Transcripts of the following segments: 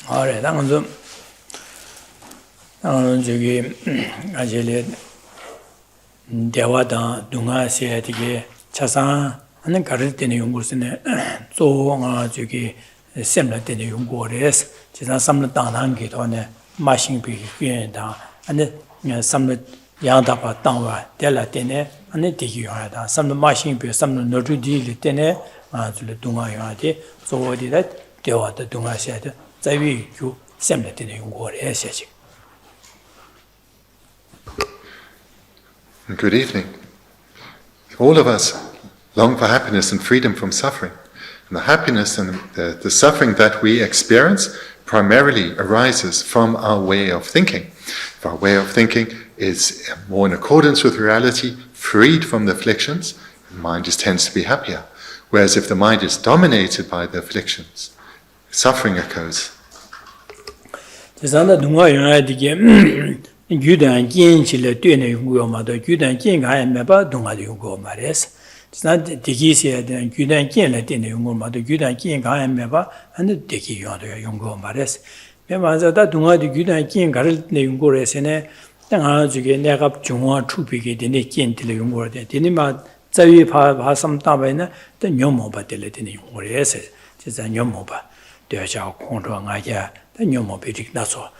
Alright, 당연히 저기 아제레 대화다 동아시아 되게 차상 하는 가를 때는 연구선에 조가 저기 셈을 때는 연구를 지상 삼는 당한 게 돈에 마신 비교다 안에 삼는 양다바 땅와 될라 때네 안에 되게 요하다 삼는 마신 비 삼는 너르디 때네 아주 동아야데 조어디다 대화다 동아시아데 자위 주 셈을 때는 연구를 해야지. Good evening. All of us long for happiness and freedom from suffering. And the happiness and the suffering that we experience primarily arises from our way of thinking. If our way of thinking is more in accordance with reality, freed from the afflictions, the mind tends to be happier. Whereas if the mind is dominated by the afflictions, suffering occurs. 유단 긴실에 되는 연구마다 유단 긴가에 매바 동아리 연구 말이스. 지난 디기시에 대한 유단 긴에 되는 연구마다 유단 긴가에 매바 하는 디기 연구 말이스. 매마자다 동아리 유단 긴가를 내 연구를 해서네 당아주게 내가 중앙 추비게 되는 긴들 연구를 돼. 되니마 자위 바삼 따바에는 또 녀모바 될 되는 연구를 해서 진짜 녀모바 되어져 공정하게 녀모비릭 나서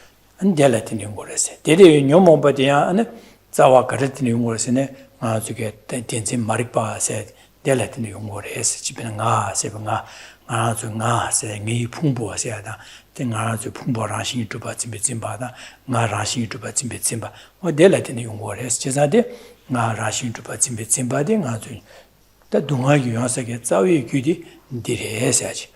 안델라tin 연구를세. 대대 녀모바디야 안에 자와 가르tin 연구를세네 아주게 텐진 마릭바세 델라tin 연구를 해서 집에는 세방아 아주 이 풍부하세야다. 아주 풍부라신 주바진 베진바다. 라신 주바진 베진바. 델라tin 연구를 해서 제사데 라신 주바진 베진바데 아주 다 동아기 요사게 자위 규디 디레해야지.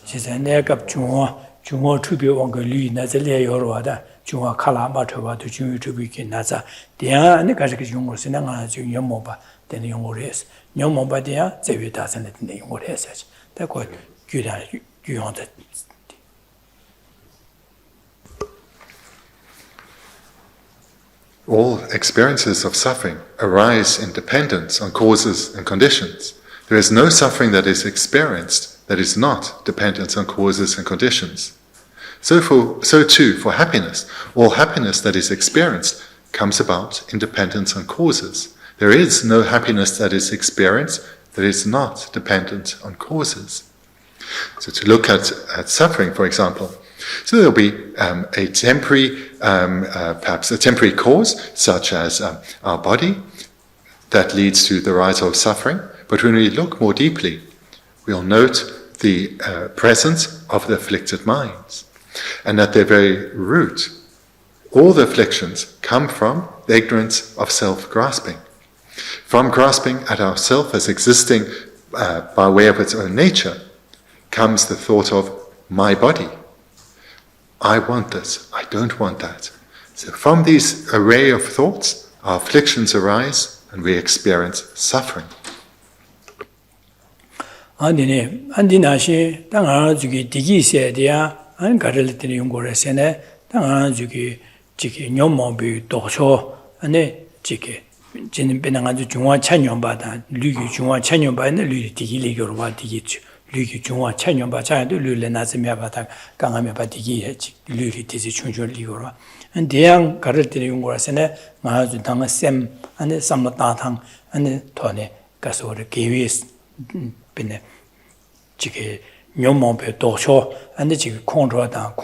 지금 내가 중앙 투비 원거 리 나절에 여러와다 중앙 칼라마 저와도 중앙 투비게 나자 대안에 가지고 중앙을 쓰는 지금 연모바 되는 용어를 해서 연모바대야 제외 다선에 되는 용어를 해서지 그거 규형다. All experiences of suffering arise in dependence on causes and conditions. There is no suffering that is experienced that is not dependent on causes and conditions. So too for happiness. All happiness that is experienced comes about in dependence on causes. There is no happiness that is experienced that is not dependent on causes. So to look at suffering, for example, so there'll be a temporary, perhaps a temporary cause, such as our body, that leads to the rise of suffering. But when we look more deeply, we'll note the presence of the afflicted minds. And at their very root, all the afflictions come from the ignorance of self-grasping. From grasping at ourself as existing by way of its own nature, comes the thought of my body. I want this, I don't want that. So from these array of thoughts, our afflictions arise and we experience suffering. 안디나시 당아주기 디기세디야 안 가르르티는 연구를 세네 당아주기 지기 녀모비 도쇼 안에 지기 진은 배낭아주 중앙 찬연바다 류기 중앙 찬연바는 류리 디기리교로 와 디기치 류기 중앙 찬연바 자도 류레 나스미아바다 강하면 바디기 류리 디지 충준리교로 안 대양 가르르티는 연구를 세네 마주 당아 셈 안에 삼마타탕 안에 토네 가서를 기위스 근데 지금 녀모배 도쇼 안데 지금 콘트로다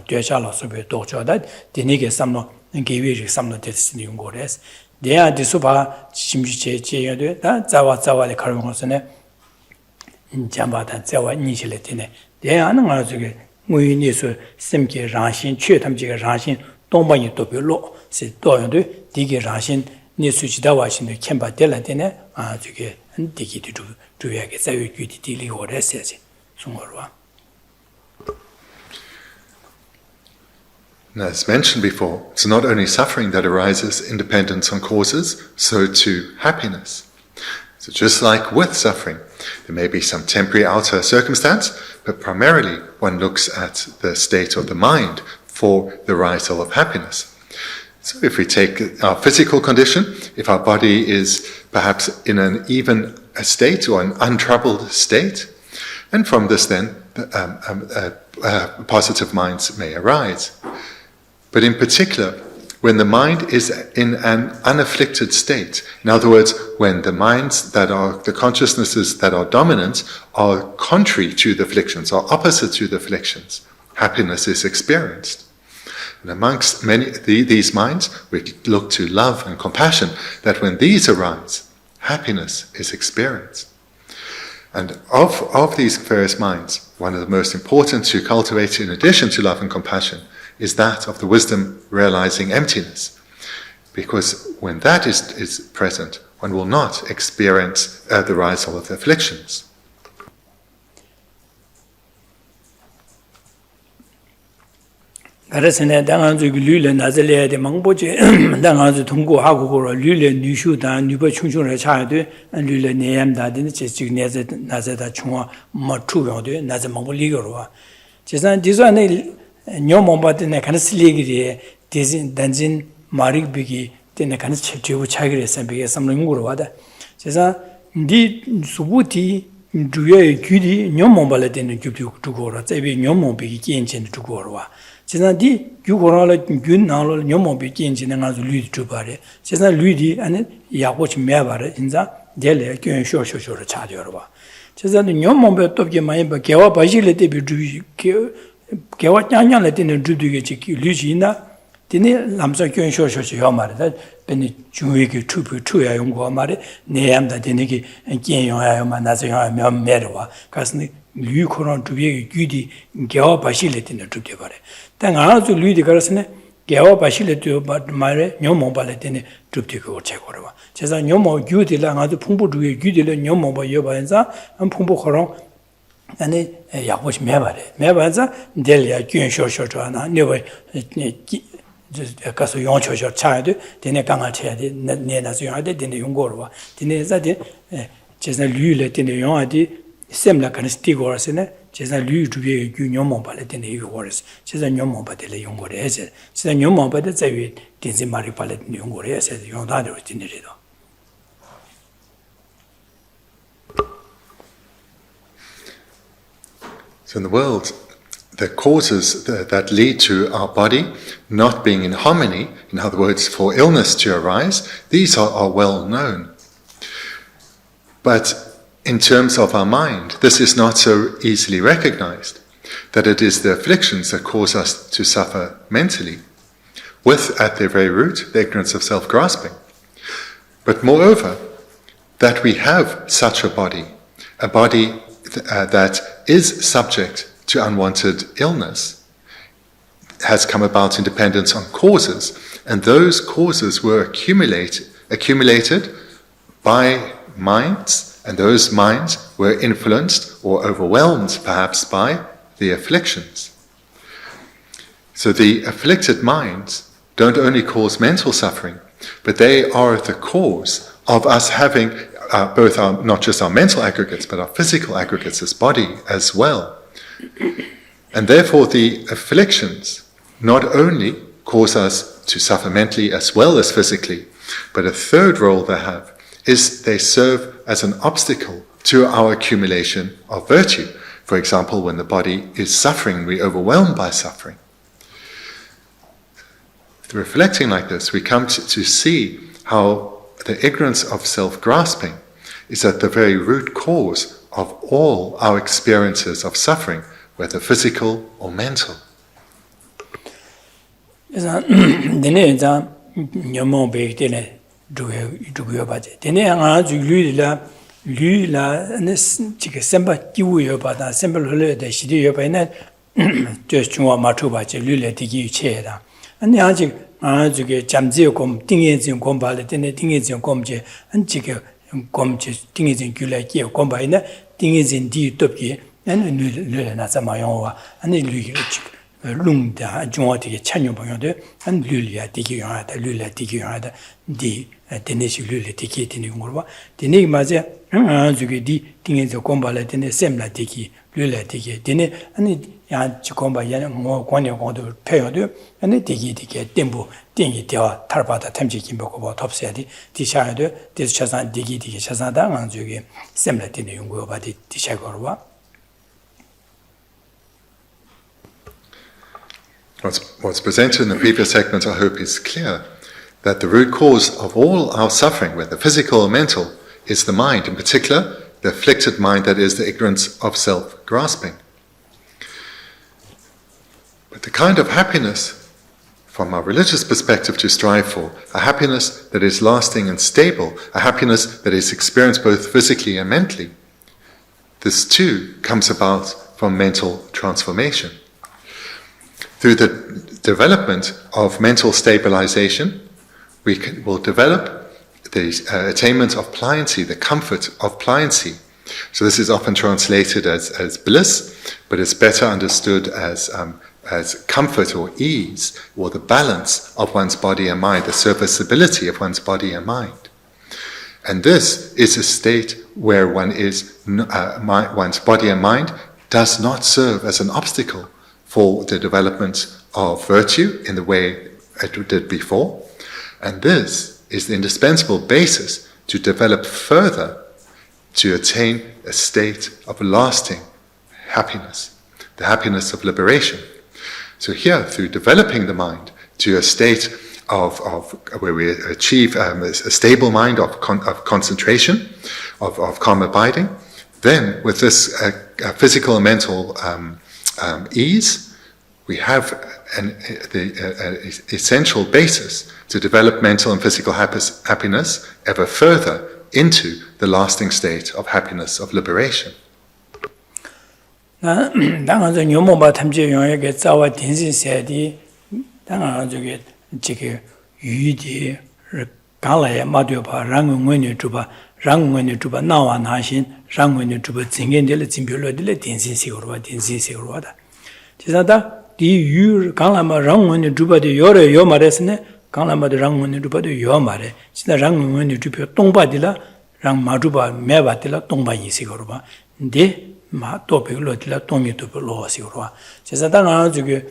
되샤로서배 도쇼다 디니게 삼노 게위리 삼노 데스니 용고레스 대야 디수바 심지제 제여도 다 자와자와의 가르고서네 잠바다 자와 니실에 되네 대야는 아주게 무인이서 셈게 라신 최탐지가 라신 동방이 또 별로 세 도연도 디게 라신 니수지다와신의 캠바델라데네 아주게 디기도 주야게 자유 규디 딜리고를 했어야지 송어로와. As mentioned before, it's not only suffering that arises in dependence on causes, so too happiness. So just like with suffering, there may be some temporary outer circumstance, but primarily one looks at the state of the mind for the rise of happiness. So if we take our physical condition, if our body is perhaps in an even state or an untroubled state, and from this then positive minds may arise. But in particular, when the mind is in an unafflicted state, in other words, when the minds that are, the consciousnesses that are dominant are contrary to the afflictions, are opposite to the afflictions, happiness is experienced. And amongst many these minds, we look to love and compassion, that when these arise, happiness is experienced. And of these various minds, one of the most important to cultivate in addition to love and compassion is that of the wisdom realizing emptiness. Because when that is present, one will not experience the rise of afflictions. 가르스네 당한주 류레 나젤레 데 망보제 당한주 통고 하고고 류레 뉴슈다 뉴버 충충을 차야돼 류레 내암다데 지금 나제다 충화 마투요데 나제 망보리거와 제산 디자네 뇨몽바데네 간슬리기리 디진 단진 마릭비기 데네 간스 쳄티고 차기레서 비게 삼릉고로 와다 제산 디 수부티 주의 규리 뇨몽발에 되는 규비고 두고라 제비 뇨몽비기 겐첸 두고로와 지난디 유고라를 균나로 녀모비 겐지는 아주 류드 바래 지난 류디 아니 야고치 매바래 인자 델레 균 쇼쇼쇼를 차려로 봐 지난 녀모비 또게 많이 봐 개와 바실레 때비 개와 냥냥레 때는 류드게 지기 류지나 디네 남자 균 쇼쇼쇼 요 말이다 베니 중위기 투부 투야 용고 말이 내암다 되는게 겐용야 만나서 요 매매로와 가스니 류코론 두비의 규디 개와 바실레 때는 류드 바래 당아주 류디 가르스네 개와 바실레 때 말에 녀모발레 때는 줍디고 제거로 제가 녀모 규디랑 아주 풍부주의 규디를 녀모바 여바인자 한 풍부코론 아니 야고시 매바자 델리아 균쇼쇼조나 네버 가서 용초쇼 차야돼 되네 강아 쳐야돼 내나서 용하돼 되네 용고로 되네 자데 제가 류레 되네 용하디 셈라 간스티고라스네 제가 류주의 균용모발에 되네 이거라스 제가 녀모바들에 용고래 해서 제가 녀모바데 자위 딘지마리 발에 용고래 해서 용다대로 되네리도 So in the world, the causes that lead to our body not being in harmony, in other words, for illness to arise, these are well known. But in terms of our mind, this is not so easily recognized, that it is the afflictions that cause us to suffer mentally, with, at their very root, the ignorance of self-grasping. But moreover, that we have such a body that is subject to unwanted illness, has come about in dependence on causes, and those causes were accumulated by minds, and those minds were influenced or overwhelmed perhaps by the afflictions. So the afflicted minds don't only cause mental suffering, but they are the cause of us having both our, not just our mental aggregates, but our physical aggregates as body as well. And therefore the afflictions not only cause us to suffer mentally as well as physically, but a third role they have is they serve as an obstacle to our accumulation of virtue. For example, when the body is suffering, we're overwhelmed by suffering. Through reflecting like this, we come to see how the ignorance of self-grasping is at the very root cause of all our experiences of suffering, whether physical or mental. 저게 잠지에 곰 띵해진 곰발에 되네 띵해진 곰제 한지게 곰제 띵해진 귤레기 곰바이네 띵해진 뒤 덮기 나는 류레나 자마용와 아니 류기 lungda jongati chanyo bangde an lulia digi yada lula digi yada di teneshi lula digi tini ngorwa tini maze zugi di tinge zo kombala tene semla digi lula digi tene ani ya chikomba ya ngo kwanya ngodo peyodo ani digi tembo tingi dewa tarbada temji kimbo ko topsedi di shayado di chasan digi chasan da ngan zugi semla tini ngorwa di shagorwa. What's presented in the previous segment, I hope, is clear, that the root cause of all our suffering, whether physical or mental, is the mind, in particular, the afflicted mind that is the ignorance of self-grasping. But the kind of happiness, from our religious perspective, to strive for, a happiness that is lasting and stable, a happiness that is experienced both physically and mentally, this too comes about from mental transformation. Through the development of mental stabilization, we will develop the attainment of pliancy, the comfort of pliancy. So this is often translated as bliss, but it's better understood as comfort or ease, or the balance of one's body and mind, the serviceability of one's body and mind. And this is a state where one's body and mind does not serve as an obstacle for the development of virtue in the way it did before. And this is the indispensable basis to develop further to attain a state of lasting happiness, the happiness of liberation. So here, through developing the mind to a state of where we achieve a stable mind of concentration, of calm abiding, then with this physical and mental ease, we have an essential basis to develop mental and physical happiness ever further into the lasting state of happiness, of liberation. Di yu kanglama rangwani drupa di yore yo maresne, kanglama di rangwani drupa di yo mare. Sina rangwani drupa tongpa di la, rang ma drupa meba di la tongpa yin si korwa. Di ma topi lo di la tongi topi lo si korwa. Sisa ta nga zuki,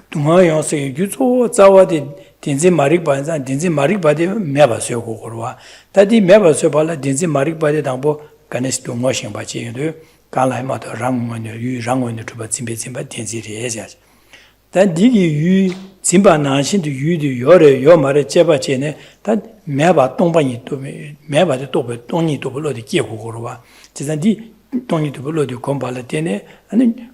tunga yon se yu zo zawa di dinzi marikpa zan, dinzi marikpa di meba suyo korwa. Ta di meba suyo pala dinzi marikpa di tangpo ganesh tunga shingpa chi yin kālāi mātā rāngwāni yu rāngwāni chūpa cīmbē tēnzī rī yāsi. Tā dīgī yu cīmbā nāngshīn tu yu tu yore yo mārē chēpa chēne, tā mē bā tōngpa nī tōpe, mē bā tē tōpe, tōng nī tōpe lō tē kye khu kōrwa. Chēsā dī tōng nī tōpe lō tē kōmbā lā tēne, anī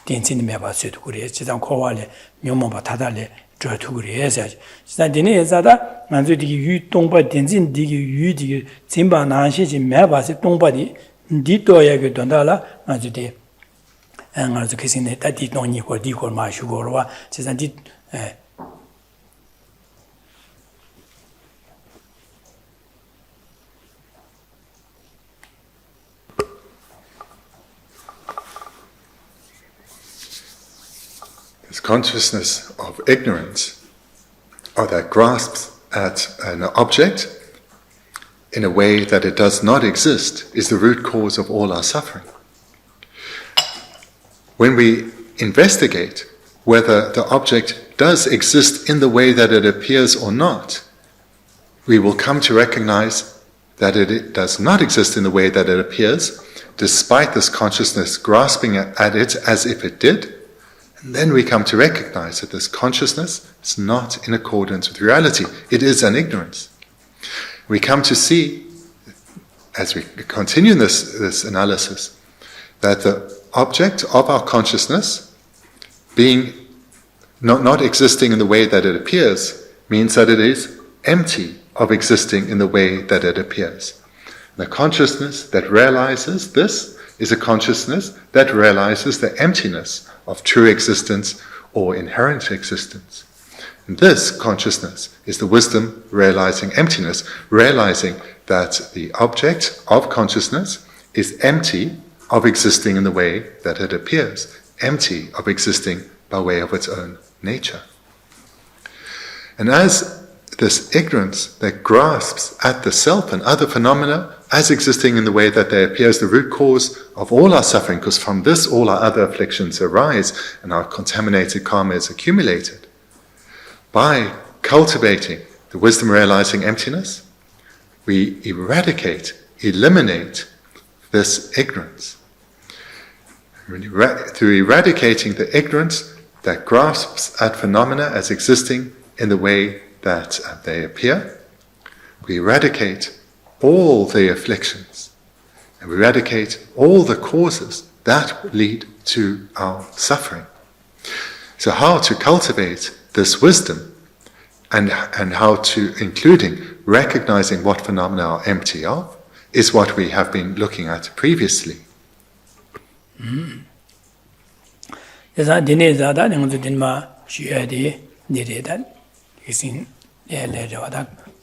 tēnzī nī mē bā sē tu kūrē, chēsā kōwā lē, myo mō bā tātā lē, chō tu kūrē yāsi. Chēsā dīne yāsā tā, ngā dīgī yu tōngpa tēnzī dīgī yu dīgī cīmbā nāngshīn mē bā sē tōngpa dī Dito ya ke dondala ngazute ngazu kesine ta di noni ko di ko ma shu ko wa chesan di This consciousness of ignorance, or that grasps at an object in a way that it does not exist, is the root cause of all our suffering. When we investigate whether the object does exist in the way that it appears or not, we will come to recognize that it does not exist in the way that it appears, despite this consciousness grasping at it as if it did. And then we come to recognize that this consciousness is not in accordance with reality. It is an ignorance. We come to see, as we continue this analysis, that the object of our consciousness, being not existing in the way that it appears, means that it is empty of existing in the way that it appears. The consciousness that realizes this is a consciousness that realizes the emptiness of true existence or inherent existence. And this consciousness is the wisdom realizing emptiness, realizing that the object of consciousness is empty of existing in the way that it appears, empty of existing by way of its own nature. And as this ignorance that grasps at the self and other phenomena as existing in the way that they appear as the root cause of all our suffering, because from this all our other afflictions arise and our contaminated karma is accumulated, by cultivating the wisdom realizing emptiness, we eliminate this ignorance. Through eradicating the ignorance that grasps at phenomena as existing in the way that they appear, we eradicate all the afflictions and we eradicate all the causes that lead to our suffering. So how to cultivate this wisdom and how to, including recognizing what phenomena are empty of, is what we have been looking at previously.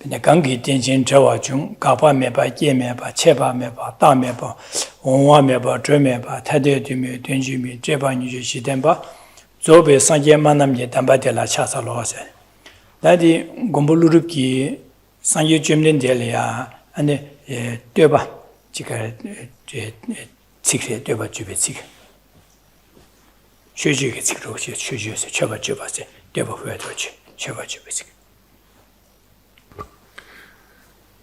Gangi Tianjin Chawa Chung, Kapa Meba, Ye Meba, Cheba Meba, Da Meba, Onwa Meba, Dre Meba, Tade Dumi, Dunjumi, Jeba Nuji Shitemba, Zobe Sanje Manam Yetamba de la Chasa Lose. Daddy Gombuluruki, Sanje Jumlin Delia, and Deba, Chika, Sikre, Deba Jubitsik. Shuji gets Roshi, Shuji, Chaba Jubase, Deba Huetochi, Chaba Jubitsik.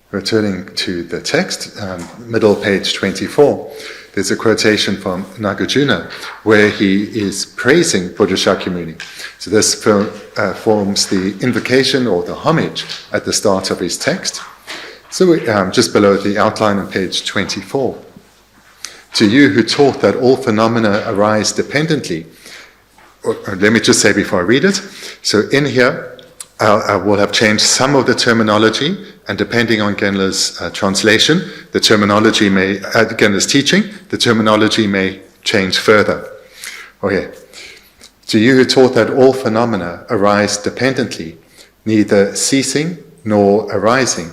Returning to the text, middle page 24, there's a quotation from Nagarjuna where he is praising Buddha Shakyamuni. So this forms the invocation or the homage at the start of his text. So just below the outline on page 24. To you who taught that all phenomena arise dependently, or let me just say before I read it. So in here, I will have changed some of the terminology, and depending on Genla's translation, the terminology may, Genla's teaching, the terminology may change further. Okay. To you who taught that all phenomena arise dependently, neither ceasing nor arising,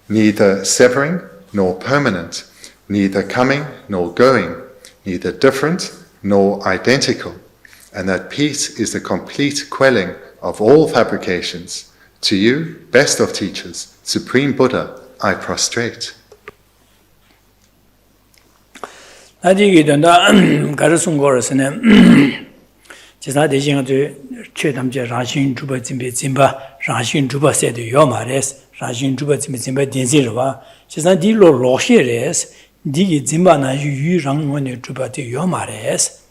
neither severing nor permanent, neither coming nor going, neither different nor identical, and that peace is the complete quelling of all fabrications, to you, best of teachers, Supreme Buddha, I prostrate. Adi Gidanda Garasungorasane Chisa de Jing to Chetamja Rashin Juba Zimba, Rashin Juba said to Yomares, Rashin Juba Zimba Dinzirva, Chisa Dilo Roshires, Digi Zimbana Yu Rang when you Juba to Yomares.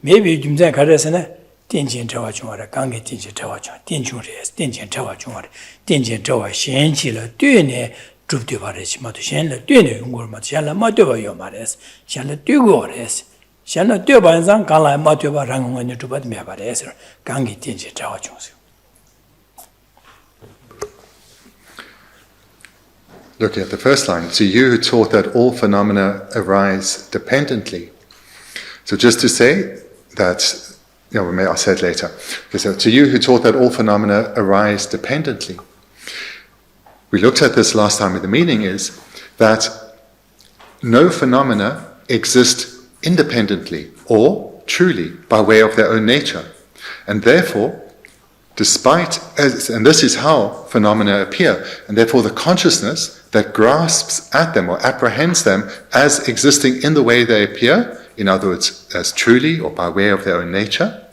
Maybe Jimza Karasana. 电见这话中的刚给电见这话中电中这电见这话中的电见这话掀起了对呢主对吧的起码都先了对呢用过嘛先了嘛对吧有嘛的先了对过的先了对吧上刚来嘛对吧然后我呢主吧的没吧的是刚给电见这话中是 Look at the first line. To you who taught that all phenomena arise dependently. So just to say that I'll say it later. Okay, so to you who taught that all phenomena arise dependently. We looked at this last time, and the meaning is that no phenomena exist independently or truly by way of their own nature. And therefore, and this is how phenomena appear, and therefore the consciousness that grasps at them or apprehends them as existing in the way they appear, in other words, as truly or by way of their own nature,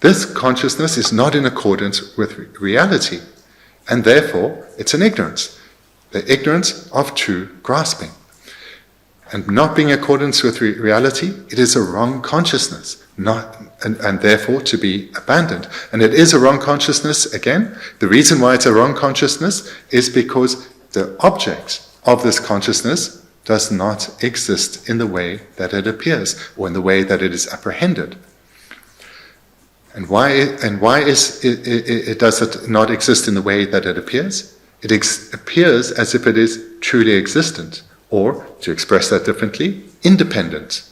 this consciousness is not in accordance with reality, and therefore it's an ignorance, the ignorance of true grasping. And not being in accordance with reality, it is a wrong consciousness, and therefore to be abandoned. And it is a wrong consciousness, again, the reason why it's a wrong consciousness is because the object of this consciousness does not exist in the way that it appears, or in the way that it is apprehended. And why does it not exist in the way that it appears? It appears as if it is truly existent, or, to express that differently, independent.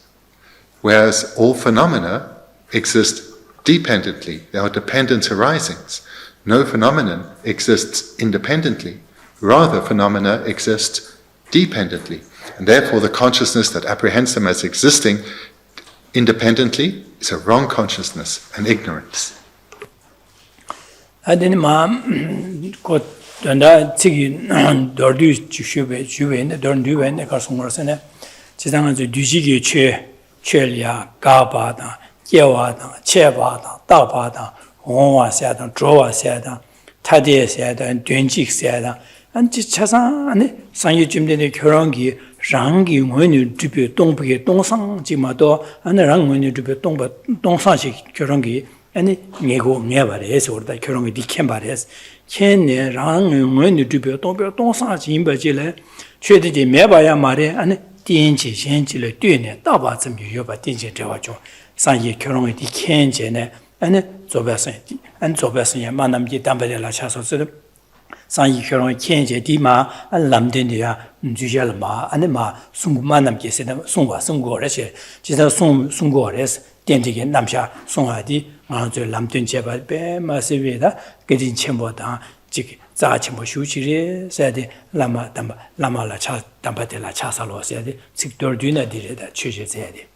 Whereas all phenomena exist dependently. They are dependent arisings. No phenomenon exists independently. Rather, phenomena exist dependently. And therefore, the consciousness that apprehends them as existing independently is a wrong consciousness and ignorance. 아드니 마음 곧 나 지기 더디 주베 더디베네 가송으로서네 지상은 뒤지기 최리야 가바다 깨와다 체바다 다바다 온와세다 조와세다 타디에세다 된직세다 안지 차상안에 상유쯤되는 결혼기 랑기 원유 주비 동북의 동상지마도 안랑 원유 주비 동상식 결혼기 아니 내고 내발에서 우리다 결혼이 디캔 발에서 캔네 랑 원유 주비 동상지 임바지래 최대지 매봐야 말에 아니 딘지 현지를 뛰네 다바쯤 요바 딘지 되어죠 상이 결혼이 디캔제네 아니 조배선 만남지 담배라 차서서 상이 결혼 kenje 디마 람덴이야 주절마 아니마 송구만남께서 송과 송고래시 지사 송고래스 된지게 남샤 송하디 아저 람덴 제발 배 마세베다 그진 첨보다 지 자침보 휴지리 세데 라마 담바 라마라 차 담바텔라 차살로 세데 직돌뒤나 디레다 취제세데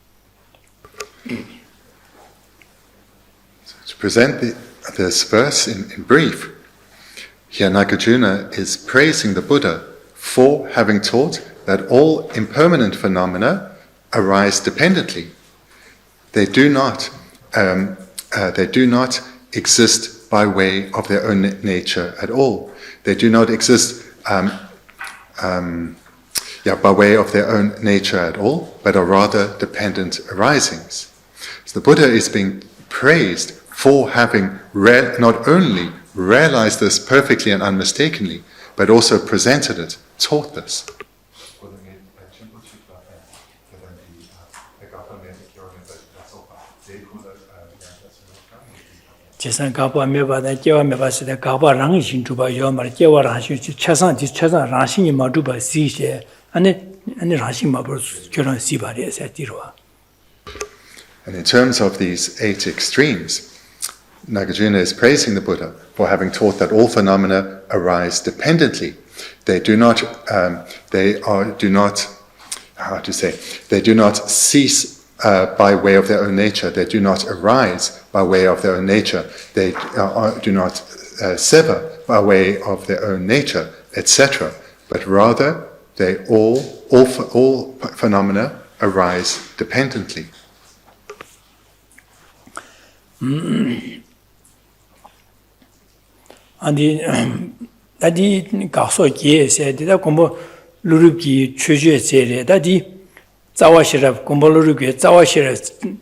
To present this verse in brief, here Nagarjuna is praising the Buddha for having taught that all impermanent phenomena arise dependently. They do not exist by way of their own nature at all. They do not exist by way of their own nature at all, but are rather dependent arisings. So the Buddha is being praised for having not only realized this perfectly and unmistakably, but also presented it, taught this. 제산 가바 메바다 제와 메바스다 가바 랑신 주바 요말 제와 랑신 차산 랑신이 마두바 시제 아니 랑신 마버 결혼 시바리에서 뒤로와. And in terms of these 8 extremes, Nagarjuna is praising the Buddha for having taught that all phenomena arise dependently. They do not cease by way of their own nature. They do not arise by way of their own nature. They do not sever by way of their own nature, etc. But rather, all phenomena arise dependently. 아니 다디 가서기에 세대다 공부 루르기 최주제래 다디 자와시랍 공부 루르기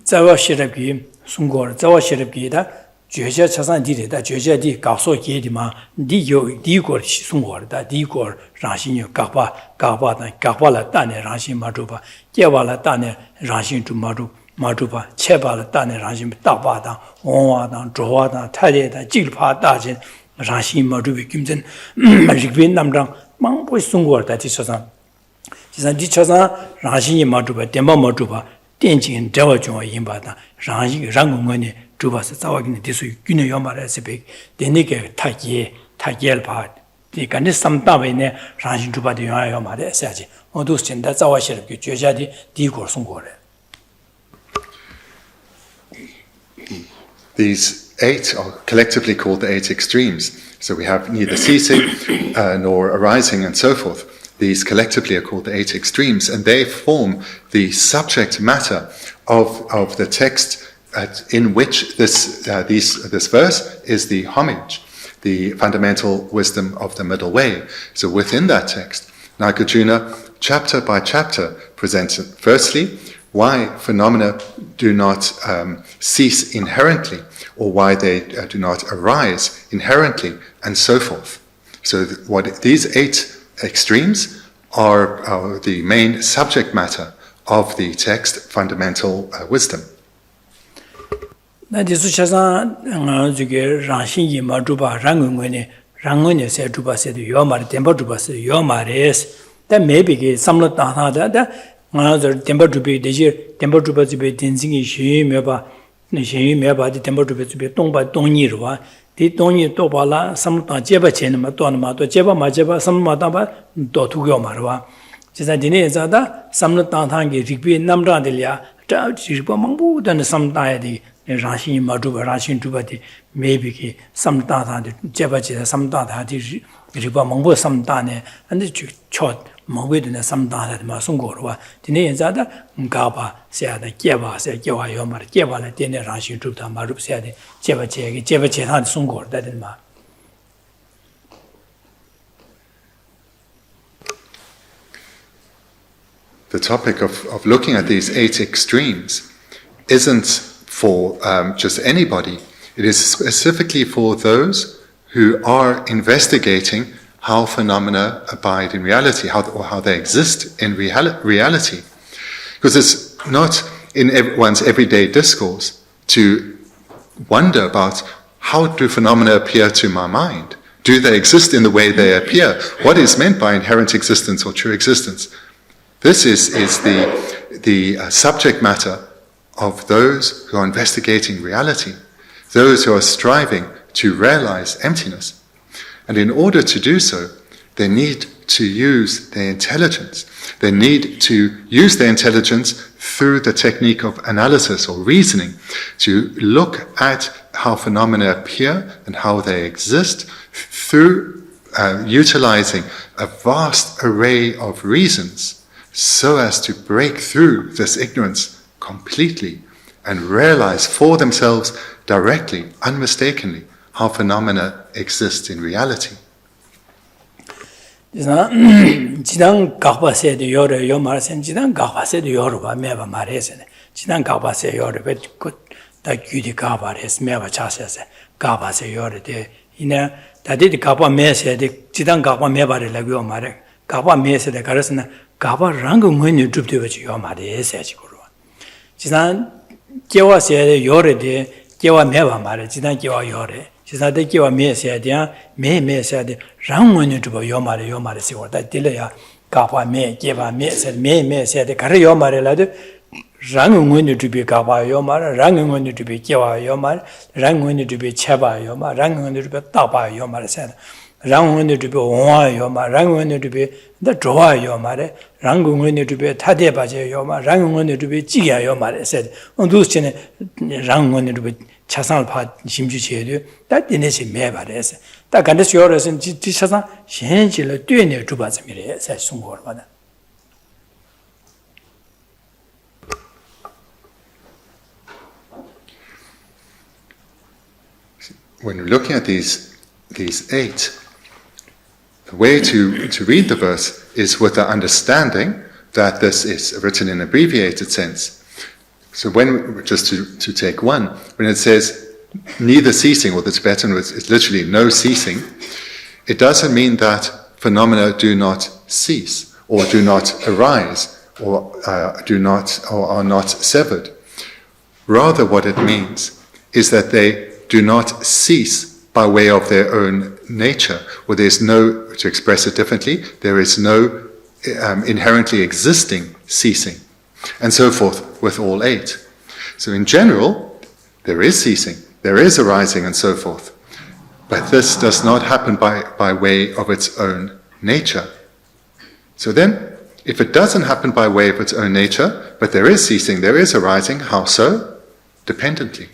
자와시랍기 순고 자와시랍기다 죄자 차산 디레다 죄자디 가서기에디마 디고 순고다 디고 라신이 가바라 따네 라신 마두바 깨발라 따네 라신 주 마두바 체발라 따네 라신 따바다 온와다 조와다 타제다 질파 따진 라시 마두비 김전 리빈 남랑 망보이 송고다 디서산 지산 디처산 라시니 마두바 덴바 마두바 덴진 대화중 인바다 라시 랑공원이 두바서 자와기는 디수 균의 요마라스베 데니게 타기엘 바 디간이 삼다베네 라시 두바디 요마라스야지 어두스진다 자와시르기 죄자디 디고 송고래. These 8 are collectively called the 8 extremes. So we have neither ceasing nor arising and so forth. These collectively are called the 8 extremes, and they form the subject matter of the text in which this verse is the homage, the fundamental wisdom of the Middle Way. So within that text, Nagarjuna, chapter by chapter, presents firstly why phenomena do not cease inherently, or why they do not arise inherently, and so forth. So these 8 extremes are the main subject matter of the text, fundamental wisdom. Nishin Meba, the temple to be Tongba Donirwa, the Doni Tobala, some Jeba Chenma, Donma, Jeba Majeba, some Mataba, Dotugo Marwa. Cisandine Zada, some Tantangi, Rigby, Namrandelia, Ripa Mambu than some diety, Rashi Maduba, Rashi Dubati, maybe some data, Jebachi, some data, Ripa Mambu, some dane, and the chot, Mawid, some data, Masungorwa, the name Zada, Gaba, said the Jeva, said Jeva Yomar, Jeva, Dene Rashi Tuta, Marup said, Jebachi had Sungor, that in Ma. The topic of looking at these 8 extremes isn't for just anybody. It is specifically for those who are investigating how phenomena abide in reality, how they exist in reality. Because it's not in one's everyday discourse to wonder about how do phenomena appear to my mind? Do they exist in the way they appear? What is meant by inherent existence or true existence? This is the subject matter of those who are investigating reality, those who are striving to realize emptiness. And in order to do so, they need to use their intelligence. They need to use their intelligence through the technique of analysis or reasoning to look at how phenomena appear and how they exist through utilizing a vast array of reasons, so as to break through this ignorance completely and realize for themselves directly, unmistakably, how phenomena exist in reality. Jidang Gaba said the Yoda Yomarsen, Jidang Gaba said the Yoruba, Meva Maresen, Jidang Gaba said Yoda, but good that Gudi Gaba is Meva Chasas, Gaba said Yoda, that did the Gaba Mess said, Jidang Gaba Meva Lagio Mare, Gaba Mess the Garasana. Gaba rango when you droop to which you are my essay. Jisan Jewa said, Yore de Jewa Meva Mare, Jidan Jewa Yore. She's not the Jewa me said, May said, Rang when you do your mother, see what that delay. Gaba me, Jeva me said, May said, the carry your mother ladder. Rang when you to be Gaba Yomar, Rang when you to be Jewa Yomar, Rang when you to be Cheba Yomar, Rang when you to be Taba Yomar said. Rang when you to be Oa Yoma, Rang when you to be the Droa Yomare, Rang when you to be Tadebaje Yoma, Rang when you to be Gia Yomare said, on those chin, Rang when you to be Chasan Pat Shimju, that didn't see Mevares. That can this yours and Tishasan, Shenjil doing it to Bazamir, said Sungor. When you're looking at these 8, the way to read the verse is with the understanding that this is written in abbreviated sense. So just to take one, when it says neither ceasing, or the Tibetan is literally no ceasing, it doesn't mean that phenomena do not cease, or do not arise, or are not severed. Rather, what it means is that they do not cease by way of their own nature, or there's no, to express it differently, there is no inherently existing ceasing, and so forth with all 8. So in general, there is ceasing, there is arising, and so forth, but this does not happen by way of its own nature. So then, if it doesn't happen by way of its own nature, but there is ceasing, there is arising, how so? Dependently.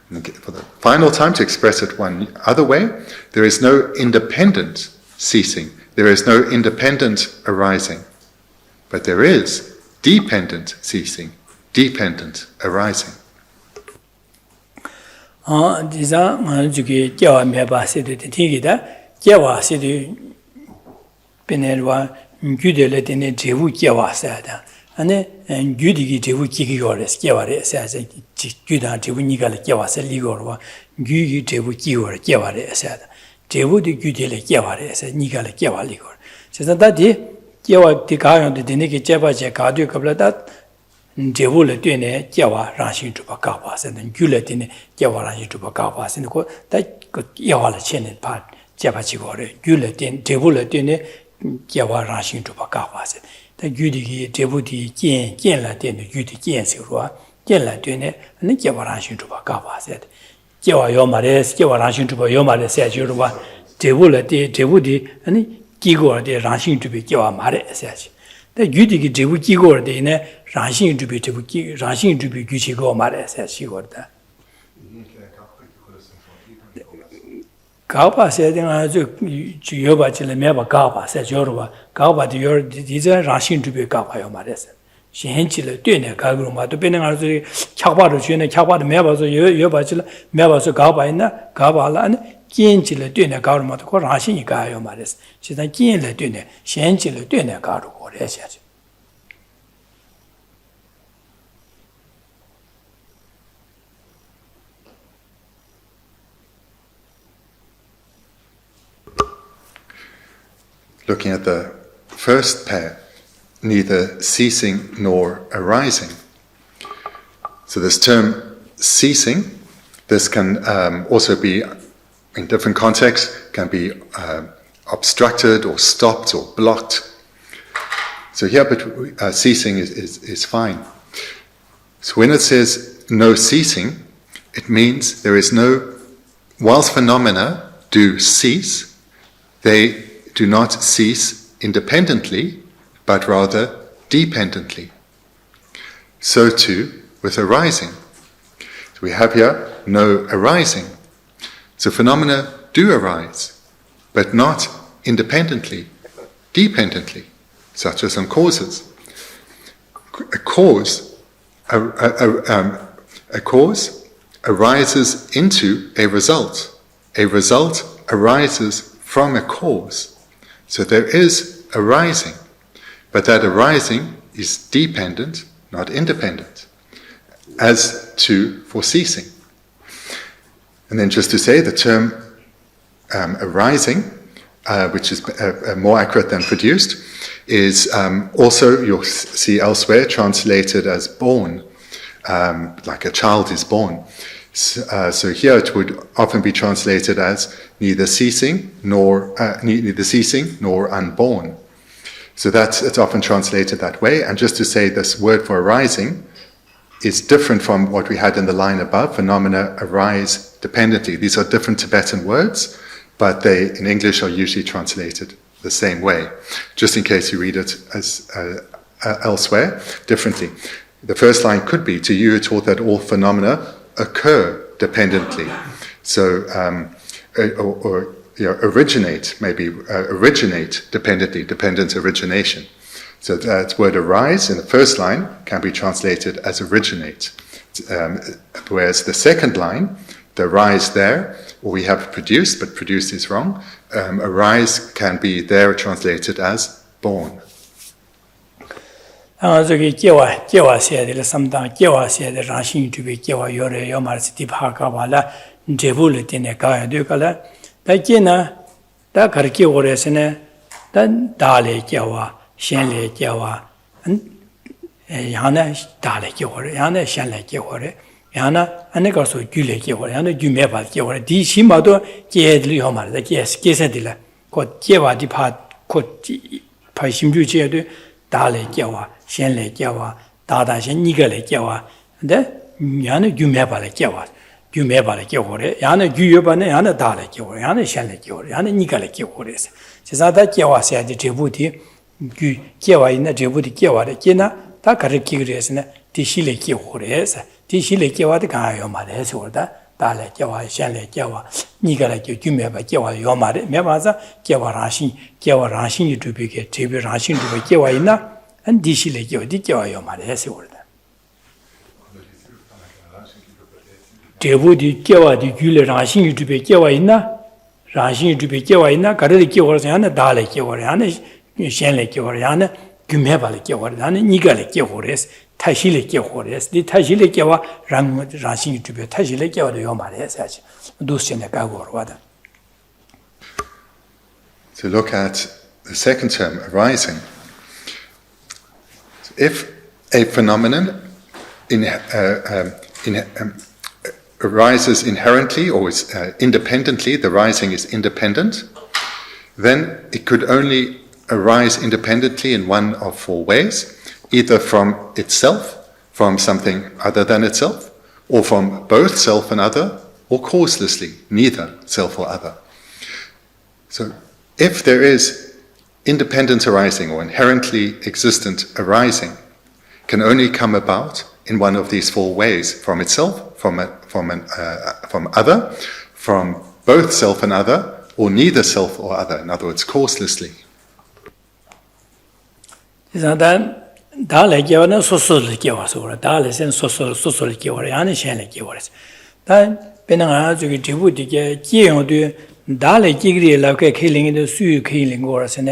For the final time, to express it one other way, there is no independent ceasing, there is no independent arising, but there is dependent ceasing, dependent arising. These are Manjuki Jawa Meba said the Tigida, Jawa said Penelwa, Gudele in a Jewu Jawa said. And then Gudigi Jewu Kigores, Javare says, Judan Jewu Nigal Javas, Ligorwa, Gugi Jewu Kior, Javare said, Jewu de Gudele Javare said, Nigal Javaligor. Says that day, Jawa Tikayon the Deniki Java Jakadu Kabladat, Jewu Latine, Java Rashi to Bakapas, and then Gulatine, Java Rashi to Bakapas, and the court that got Yavala Chenet part, Javachigore, Gulatin, Jewu Latine, Java Rashi to Bakapas. The Gudi Jebuti Jen la den the Gudi Jen Sirua, Jen la dune, and the Javarashin to Bakava said. Jawa Yomares, Javarashin to Yomare said Jurua, Jebula de Jebudi, and Gigor de Rashin to be Jawa Mare says. The Yudiki Jibu Gigor, the Ranshin to be Ranshin to be Guchigo Mares, as she got that. Gaba said, Yoba Chilemeba Gaba, said Yoruba, Gaba, these are Ranshin to be Gaba Mares. She henchile doing a Kaguma, depending on the Chapa, Chapa, Mebas, Yobachilla, Mebas, Gaba in the Gaba, Kienchile doing a Garma, Ranshin Gayo Mares. She's a Kienle doing it, she henchile doing a Garu or Esiach. Looking at the first pair, neither ceasing nor arising. So this term ceasing, this can also be, in different contexts, can be obstructed or stopped or blocked. So here, but ceasing is fine. So when it says no ceasing, it means there is no, whilst phenomena do cease, they do not cease independently, but rather dependently. So too with arising. So we have here no arising. So phenomena do arise, but not independently, dependently, such as some causes. A cause arises into a result. A result arises from a cause. So there is arising, but that arising is dependent, not independent, as to for ceasing. And then just to say, the term arising, which is more accurate than produced, is also, you'll see elsewhere, translated as born, like a child is born. So here it would often be translated as neither ceasing nor unborn. So it's often translated that way. And just to say, this word for arising is different from what we had in the line above. Phenomena arise dependently. These are different Tibetan words, but they in English are usually translated the same way. Just in case you read it as elsewhere differently. The first line could be, to you it's taught that all phenomena occur dependently. So, originate, maybe originate dependently, dependent origination. So that word arise in the first line can be translated as originate. Whereas the second line, the rise there, we have produced, but produced is wrong. Arise can be there translated as born. 这个结瓦写的了，什当结瓦写的，让心就被结瓦有了，要么是地爬高完了，这不了的呢，高呀对个了。但见呢，但可是结瓦的是呢，但大来结瓦，小来结瓦，然后呢大来结瓦的，然后呢小来结瓦的，然后呢那个说举来结瓦，然后呢举没法结瓦的，第起码都结的了嘛的，结实的了，可结瓦的爬心就结的。 大来叫啊，先来叫啊，大先你个来叫啊，那伢那就没把来叫啊，就没把来叫我的，伢那就有把那伢那大来叫我，伢那先来叫我，伢那你个来叫我的是，其实他叫啊，现在这部的就叫啊，那这部的叫啊的，见呢，他可是几个人是呢，第四来叫我的是，第四来叫啊的干要嘛的是我的。 大来叫啊，先来叫啊，你个来就没把叫啊，要嘛的，没把子叫啊让心就别个，这边让心就别叫啊人呐，俺第四来叫的叫啊要嘛的还是我的。这部的叫啊的举了让心就别叫啊人呐，让心就别叫啊人呐，个人叫啊人家大来叫啊人家先来叫啊人家就没把来叫啊人家你个来叫啊的是。 太细了结活的，你太细了结话，让心这边太细了结话的要嘛的下去，都现在改过了的。To look at the second term, arising. If a phenomenon arises inherently or is independently, the rising is independent, then it could only arise independently in one of four ways. Either from itself, from something other than itself, or from both self and other, or causelessly, neither self or other. So, if there is independent arising or inherently existent arising can only come about in one of these four ways: from itself, from other, from both self and other, or neither self or other. In other words, causelessly. Dalai Gavana Sosol Gavas or Dalai and Sosol Gavar, Anishan Gavars. Then Benanga to Djibouti, Gion, Dalai Gigri, like killing in the Su killing wars and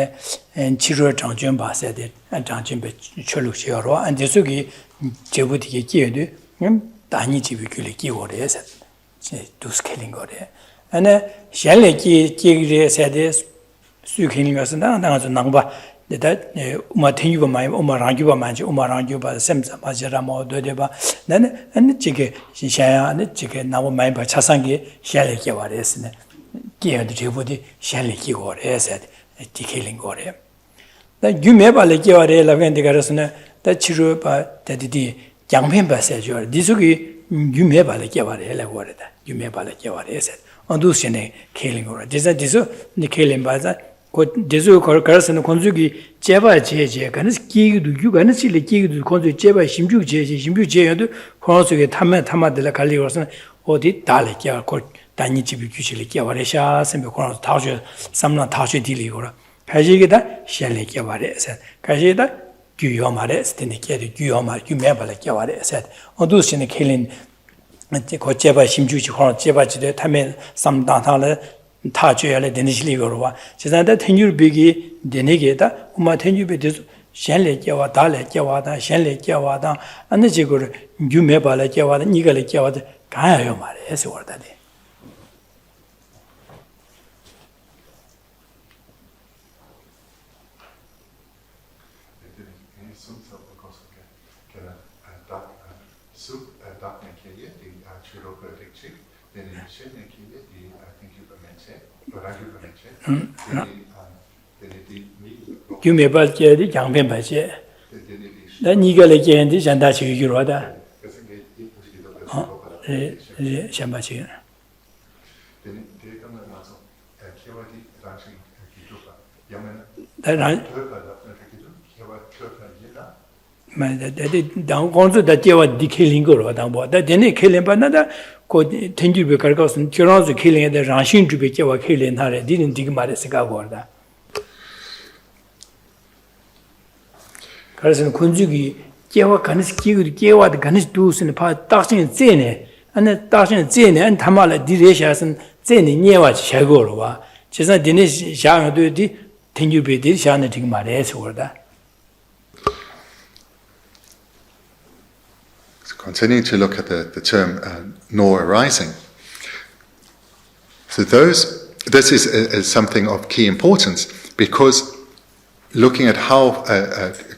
Chiro Chanjumba said it, and Chanjumba Choluchioro, and Jesugi Djibouti Gidu, Dani Jibukuli Giores, those killing or there. And Shelley Gigri said this, Su killing us and Namba. That Umatingu my Umaranguba manch, Umaranguba, Semsa, Majaramo, Dodeba, then and the chicken, Shishaya, and the chicken, now my Chasangi, Shelley Kiwares, Gia the Jibudi, Shelley Kiwar, said, a killing or him. That you may by the Kiware, Lavendi Garasana, that Chirupa, that the young member said, you are Disugi, you may by the Kiware, Lavorda, you may by the Kiware, said, on Dusine, killing or this, the killing by that. Desu Corcarson Konzugi, Jeva Jeje, Ganis Ki, you Ganisili Ki, Konzu Jeva, Shimju Jeje, Shimju Jedu, Konzu Tama de la Caliorson, or the Dalek, Danichi Buchili, Yavaresha, Sembicon, Tajo, Samna Tajo Diliora, Kajigita, Shelley Yavare said, Kajida, Guyomares, then the Guyoma, Gumeba like Yavare said, on those in the killing, Jeva, Shimju, Jeva, Tamen, some Dantale. 타주야래 되는실이 거로와 지난다 텐유비기 되네게다 우마 텐유비도 셴레께와 달레께와다 셴레께와다 안데 지고를 유메발레께와다 니가레께와다 가야요 말해서 월다디 유메발께디 장변바제 나 니가레께인데 잔다치 유로다 예 샴바치 다란 당 공주다 제와 디킬링 거로 당보 다 되네 킬링 받나다 고 텐주베 갈거선 저런서 킬링에 랑신 주베 제와 킬링 하래 디는 디기 말했을까 거다 그래서 군주기 제와 가니스 기그 제와 가니스 두스는 파 딱신 제네 안에 딱신 제네 안 담아라 디레샤선 제네 녀와 샤고로 와 제가 디네 샤도 디 텐주베 디 샤네 디기 말해서 거다 Continuing to look at the term nor arising. So this is something of key importance because looking at how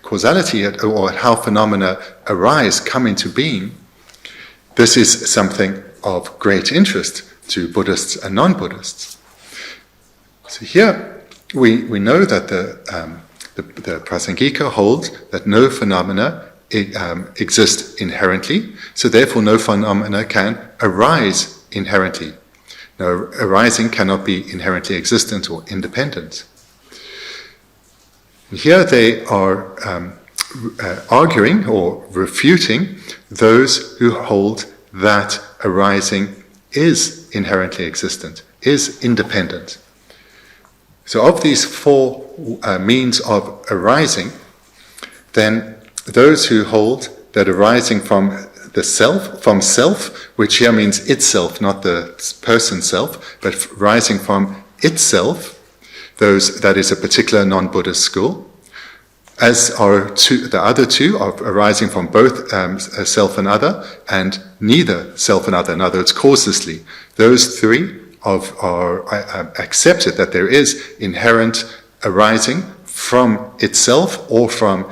causality or how phenomena arise, come into being, this is something of great interest to Buddhists and non-Buddhists. So here we know that the Prasangika holds that no phenomena exist inherently, so therefore no phenomena can arise inherently. No, arising cannot be inherently existent or independent. Here they are arguing or refuting those who hold that arising is inherently existent, is independent. So of these four means of arising, then those who hold that arising from the self, from self, which here means itself, not the person self, but rising from itself, that is a particular non-Buddhist school, as are the other two are arising from both self and other, and neither self and other, in other words, causelessly. Those three are accepted that there is inherent arising from itself or from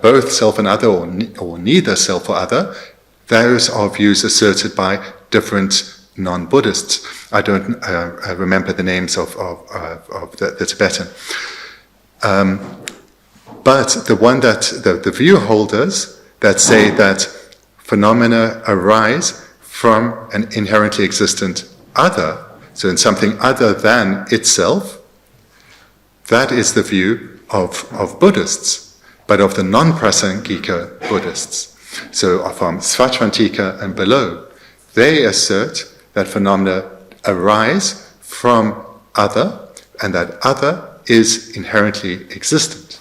both self and other or neither self or other. Those are views asserted by different non-Buddhists. I don't remember the names of the Tibetan. But the view holders that say that phenomena arise from an inherently existent other, so in something other than itself, That is the view of Buddhists, but of the non-Prasangika Buddhists. So from Svatantika and below, they assert that phenomena arise from other, and that other is inherently existent.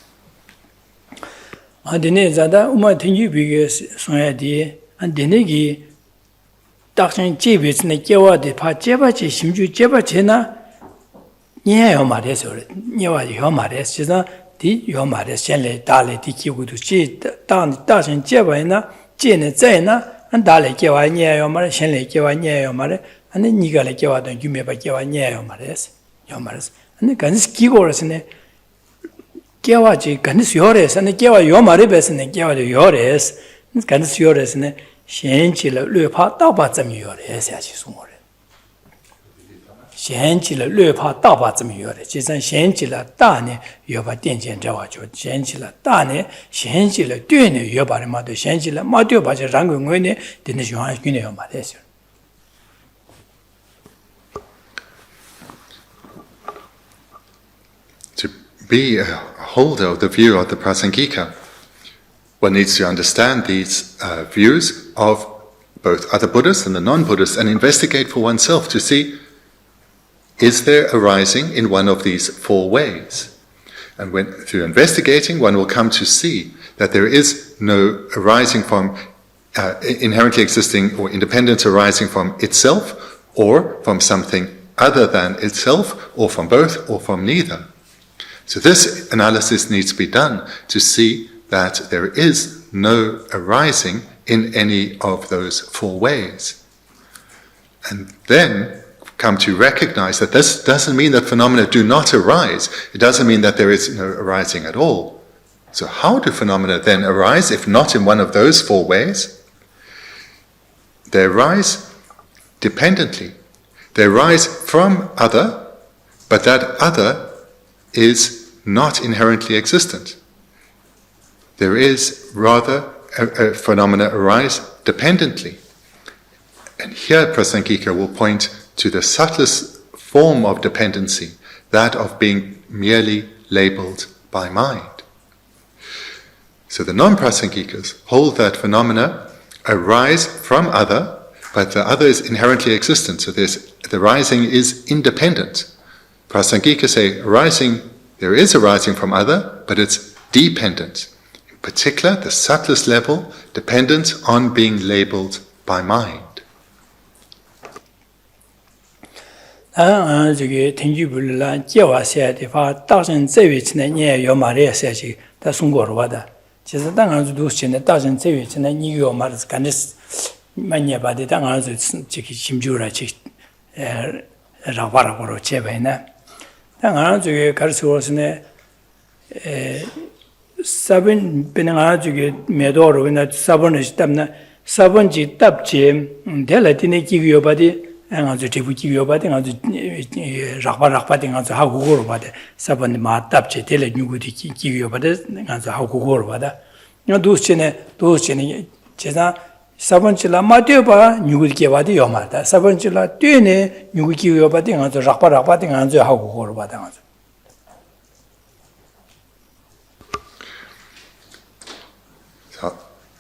Gewaji ganis yores and gewa yomaribes and gewa yores, ganis yores and shenchila lupa tabatsam yores, as you swore. Shenchila lupa tabatsam yores, is an shenchila tane, yoba dinjan jawajo, shenchila tane, shenchila dune yobarimado, shenchila madio baja rangwene, didn't you ask me on To be a holder of the view of the Prasangika, one needs to understand these views of both other Buddhists and the non-Buddhists and investigate for oneself to see, is there arising in one of these four ways? And through investigating, one will come to see that there is no arising from inherently existing or independent arising from itself or from something other than itself or from both or from neither. So this analysis needs to be done to see that there is no arising in any of those four ways. And then come to recognize that this doesn't mean that phenomena do not arise. It doesn't mean that there is no arising at all. So how do phenomena then arise if not in one of those four ways? They arise dependently. They arise from other, but that other is not inherently existent. There is rather a phenomena arise dependently. And here Prasangika will point to the subtlest form of dependency, that of being merely labeled by mind. So the non-Prasangikas hold that phenomena arise from other, but the other is inherently existent, so the rising is independent. Prasangika say there is arising from other, but it's dependent. In particular, the subtlest level, dependent on being labeled by mind. Sabun Penanga Medoro in that Sabonish Tamna, Sabonji Tapche, Delatine Kivio body, and on the Tibuki body, on the Rakpating on the Hakugor body, Sabon Ma Tapche, Tele Nuguti Kivio body, and the Hakugor body. No Duschene, Chesa, Sabonchilla Matioba, Nuguki body Yomata, Sabonchilla Tune, Nuguki body on the Rakpating on the Hakugor body.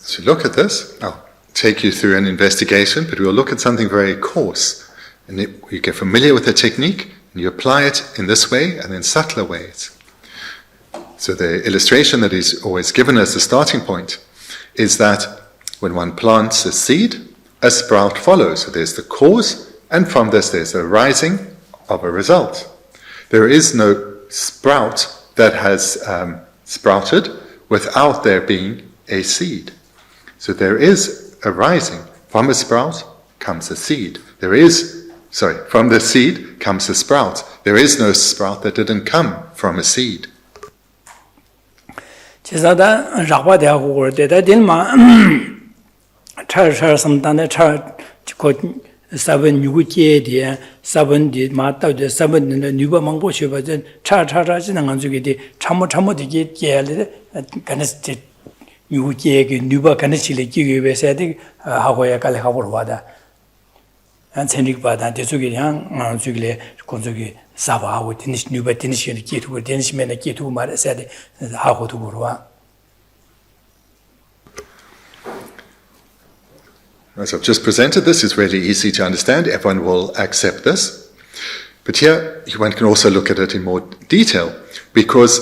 To look at this, I'll take you through an investigation, but we'll look at something very coarse. And you get familiar with the technique, and you apply it in this way and in subtler ways. So the illustration that is always given as the starting point is that when one plants a seed, a sprout follows. So there's the cause, and from this there's the rising of a result. There is no sprout that has sprouted without there being a seed. So there is a rising. From a sprout comes a seed. From the seed comes a sprout. There is no sprout that didn't come from a seed. Seven Yuki, seven did Mata, the seven in the Nuba Mango, but then Charge and Anzuki, Chamo to get Yale, Canestic Yuki, Nuba Canesili, Givi, Hawaii Kalahawada, and Senik Bada, Tesuki, Anzuki, Konzuki, Sava, Dinish Nuba, Dinish and Kitu, Dinishman, Kitu, Mara said, how to Gurua. As I've just presented this, it's really easy to understand. Everyone will accept this. But here, one can also look at it in more detail, because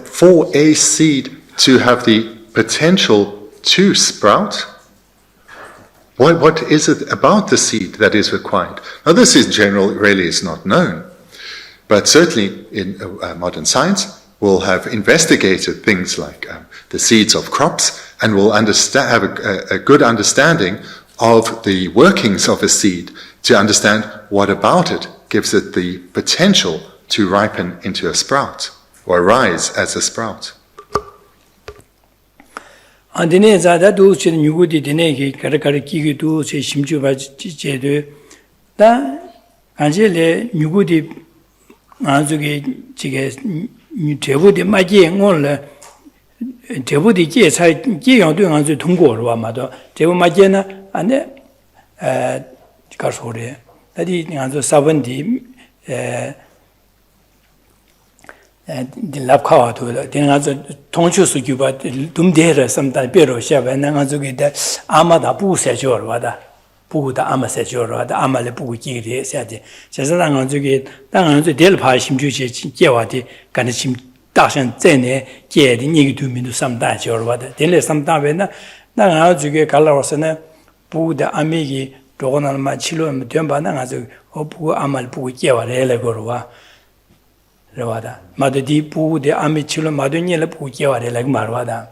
for a seed to have the potential to sprout, what is it about the seed that is required? Now, this in general really is not known, but certainly in modern science, we'll have investigated things like the seeds of crops, and will have a good understanding of the workings of a seed to understand what about it gives it the potential to ripen into a sprout or arise as a sprout. Andine zada do che nyugudi dine ki karakara ki do che shimju ba che de da anjele nyugudi anzuge chige debu de ma je ngol le debu de je sai je yong de anzu tongguo lo ma do debu ma je na ane ka so de da di anzu 70 di lab khawa to de anzu tongchu su gyu ba dum de re sam da pe ro sha ba na anzu ge da ama da bu se jo lo da bu da ama se jo lo da ama le bu ji de sha de sha sa dang anzu ge dang anzu de le pa sim ju che je wa de gan de sim da shen zai ne je de ni ge du min du sam da jo lo da de le sam da be na dang anzu ge ga lo se ne bu da ami ge ro na ma chi lo me de ba na anzu o bu ama le bu je wa le go ro wa Ravada. Madadi Pu de Amichula Madunya Pukia like Marvada.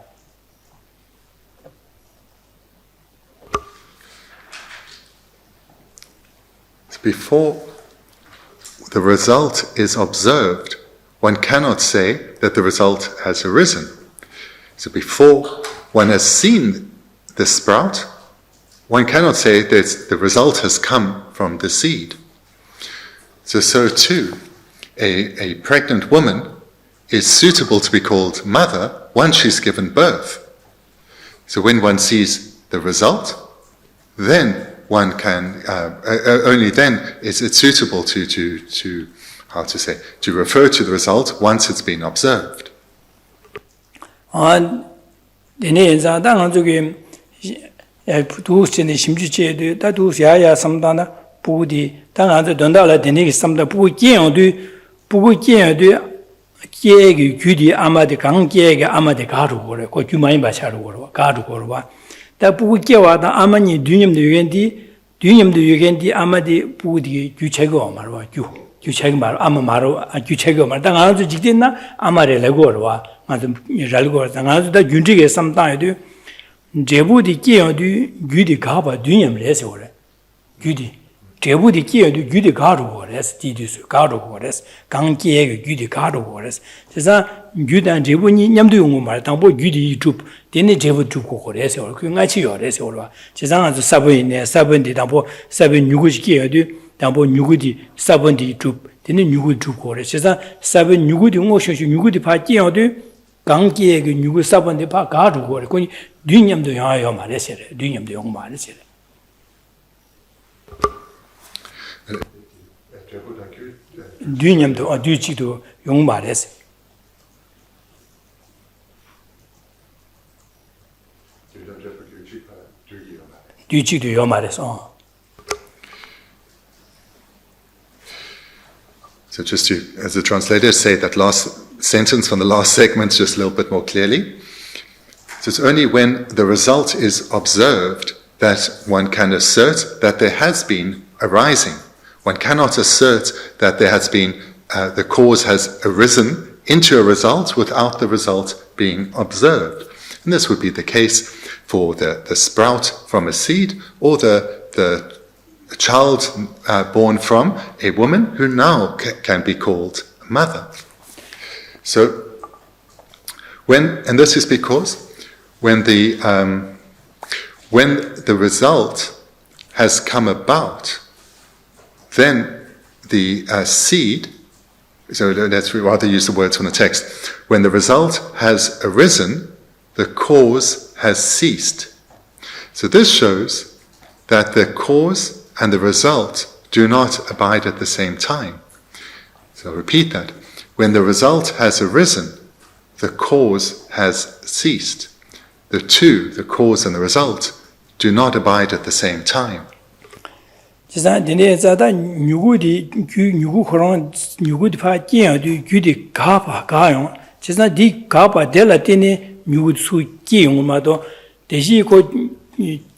Before the result is observed, one cannot say that the result has arisen. So before one has seen the sprout, one cannot say that the result has come from the seed. So too, a pregnant woman is suitable to be called mother once she's given birth. So when one sees the result, then one can only then is it suitable to how to say, to refer to the result once it's been observed. Trebudi kia du gyudi garu gores, didus garu gores, gangkie gyudi garu gores. Tesa gyudan trebu ni nyamdu yungu mar, tangpo gyudi yutup, tene trebu tuku gores, or ku ngachi yores, or tesa nga sabun ne, sabun di tangpo sabun nyuguji kia du, tangpo nyugudi sabun di yutup, tene nyugudi tuku gores. Tesa sabun nyugudi ngo shoshu nyugudi pa kia du, gangkie nyugudi sabun di pa garu gores, kuni du nyamdu yunga yo ma resere, du nyamdu yungu ma resere. Dunyamdo, Duchido, Young Mares. Duchido, Yomares. So just to, as the translator, say that last sentence from the last segment just a little bit more clearly. So it's only when the result is observed that one can assert that there has been a rising. One cannot assert that there has been, the cause has arisen into a result without the result being observed. And this would be the case for the sprout from a seed or the child born from a woman who now can be called mother. So, and this is because when the result has come about, then the seed, so let's rather use the words from the text, when the result has arisen, the cause has ceased. So this shows that the cause and the result do not abide at the same time. So I'll repeat that. When the result has arisen, the cause has ceased. The two, the cause and the result, do not abide at the same time. 지산 데네 자다 누구디 누구 그런 누구디 파기야도 규디 가봐 가요 지산 디 가봐 될라테니 누구 수기용마도 대시 고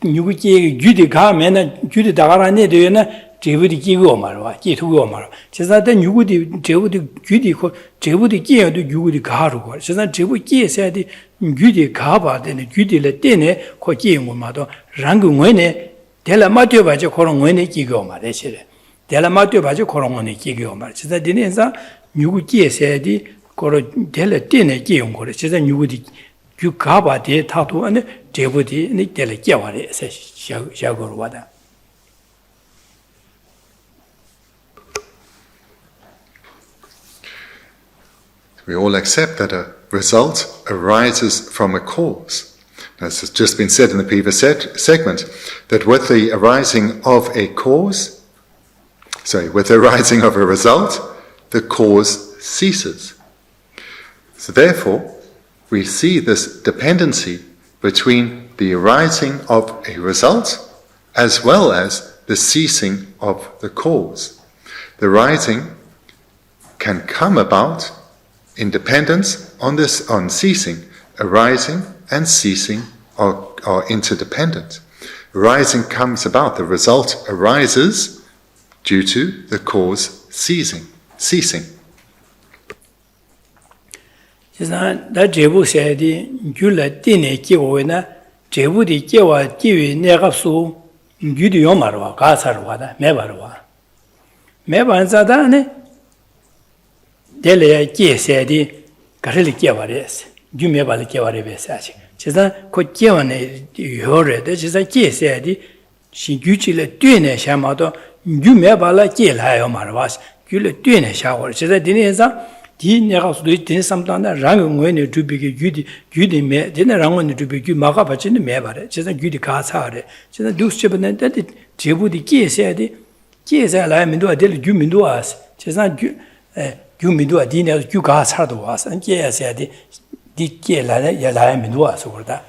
누구지 규디 가면은 규디 다가라네 되나 제부디 기고 말와 기투고 말 지산데 누구디 제부디 규디 고 제부디 기야도 누구디 가르고 지산 제부 기에서디 규디 가봐 되네 규디를 때네 고 기용마도 랑궁원에 델라마티오 바제 코롱 원에 기고 말해시래. 델라마티오 바제 코롱 원에 기고 말. 진짜 디네서 누구 기에서디 코로 델라 때네 기용 거래. 진짜 누구디 주 가바데 타도 안에 제부디 네 델라 기와래. 샤고로 와다. We all accept that a result arises from a cause. As has just been said in the previous segment, that with the arising of a cause, with the arising of a result, the cause ceases. So therefore, we see this dependency between the arising of a result as well as the ceasing of the cause. The rising can come about in dependence on ceasing. Arising and ceasing are interdependent. Arising comes about, the result arises due to the cause ceasing. 지산 다 제부 세디 귤라 띠네 기고나 제부디 기와 기위 내갑수 유디 요마르와 가사르와다 매바르와 매반자다네 델레야 기세디 가르리 기와레스 규메발 기와레베사지 지산 코 기와네 요레데 지산 기세디 신규치레 뛰네 샤마도 규메발라 기라요 마르와스 귤레 뛰네 샤워 지산 디네사 디 내가 수도 된 삼단다 랑응외네 주비게 규디메 되네 랑원네 주비게 마가 받치네 매바래 지산 규디 가사래 지산 두스체번데 제부디 기세디 기세라 민도아 델 규민도아스 지산 규민도아 디네 규가사도 와스 기세디 디께라네 야라에 민도아서 그러다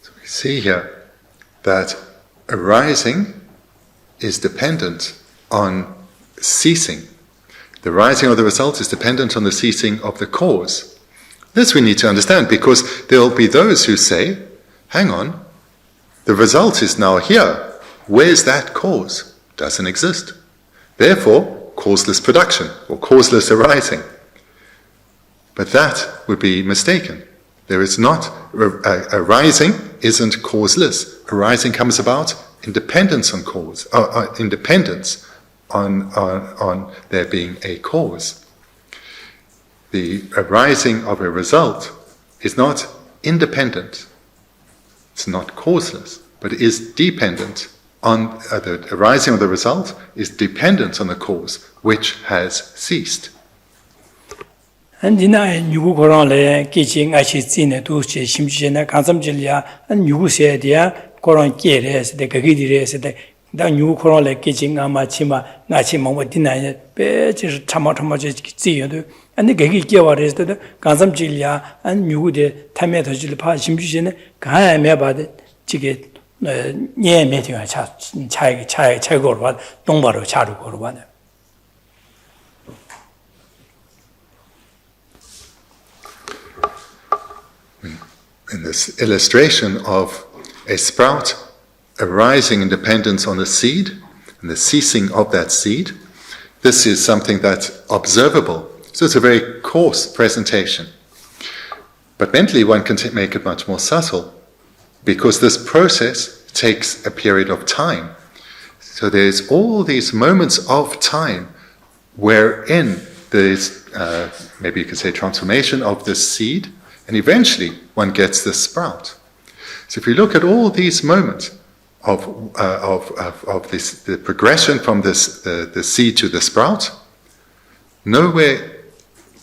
So we see here that arising is dependent on ceasing. The rising of the result is dependent on the ceasing of the cause. This we need to understand, because there will be those who say, hang on, the result is now here. Where's that cause? Doesn't exist. Therefore, causeless production, or causeless arising. But that would be mistaken. There is not, arising isn't causeless. Arising comes about in dependence on cause, independence on there being a cause. The arising of a result is not independent. It's not causeless, but it is dependent on the arising of the result is dependent on the cause which has ceased. 안디나 누구 그런래 기징 아시지네 도시 심지나 간섬질이야 안 누구세디야 그런 게레스 데 거기디레스 다 누구 그런래 기징 아마치마 나치 뭐 디나에 배지 참아참아지 지여도 안데 거기 깨와레스 데 간섬질이야 안 누구데 탐에더질 파 심지네 가야매 바데 지게 예 메디가 차이고로 봐 동바로 차르고로 봐. In this illustration of a sprout arising in dependence on the seed and the ceasing of that seed, this is something that's observable. So it's a very coarse presentation. But mentally one can make it much more subtle, because this process takes a period of time. So there's all these moments of time wherein there's, maybe you could say, transformation of this seed, and eventually one gets this sprout. So if you look at all these moments of this, the progression from this the seed to the sprout, nowhere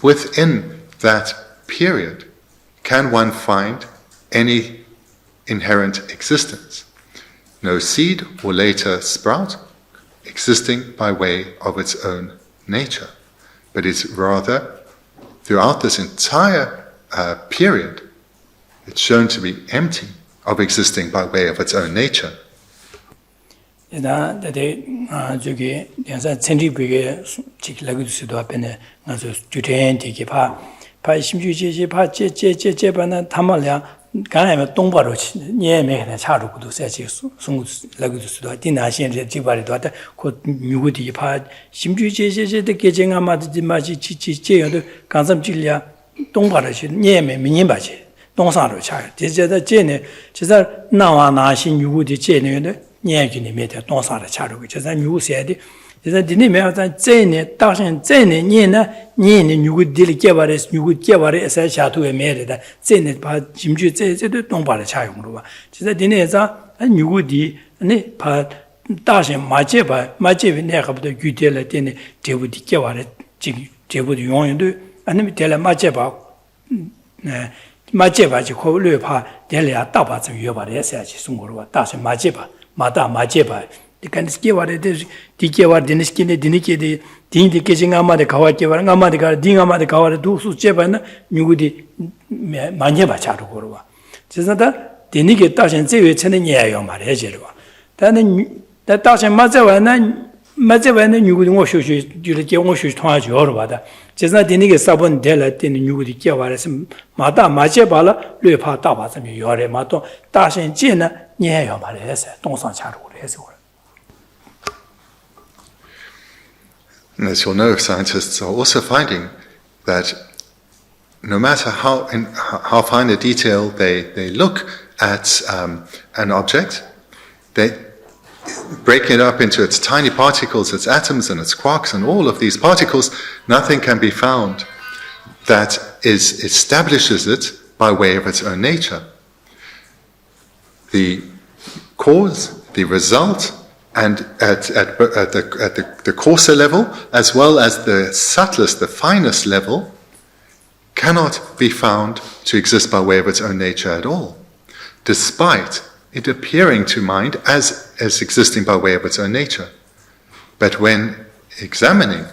within that period can one find any inherent existence. no seed or later sprout, existing by way of its own nature, but is rather, throughout this entire period, it's shown to be empty of existing by way of its own nature. And as you'll know, scientists are also finding that no matter how fine a detail they look at an object, they break it up into its tiny particles, its atoms and its quarks and all of these particles, nothing can be found that establishes it by way of its own nature. The cause, the result, and at the coarser level, as well as the subtlest, the finest level, cannot be found to exist by way of its own nature at all, despite it appearing to mind as existing by way of its own nature. But when examining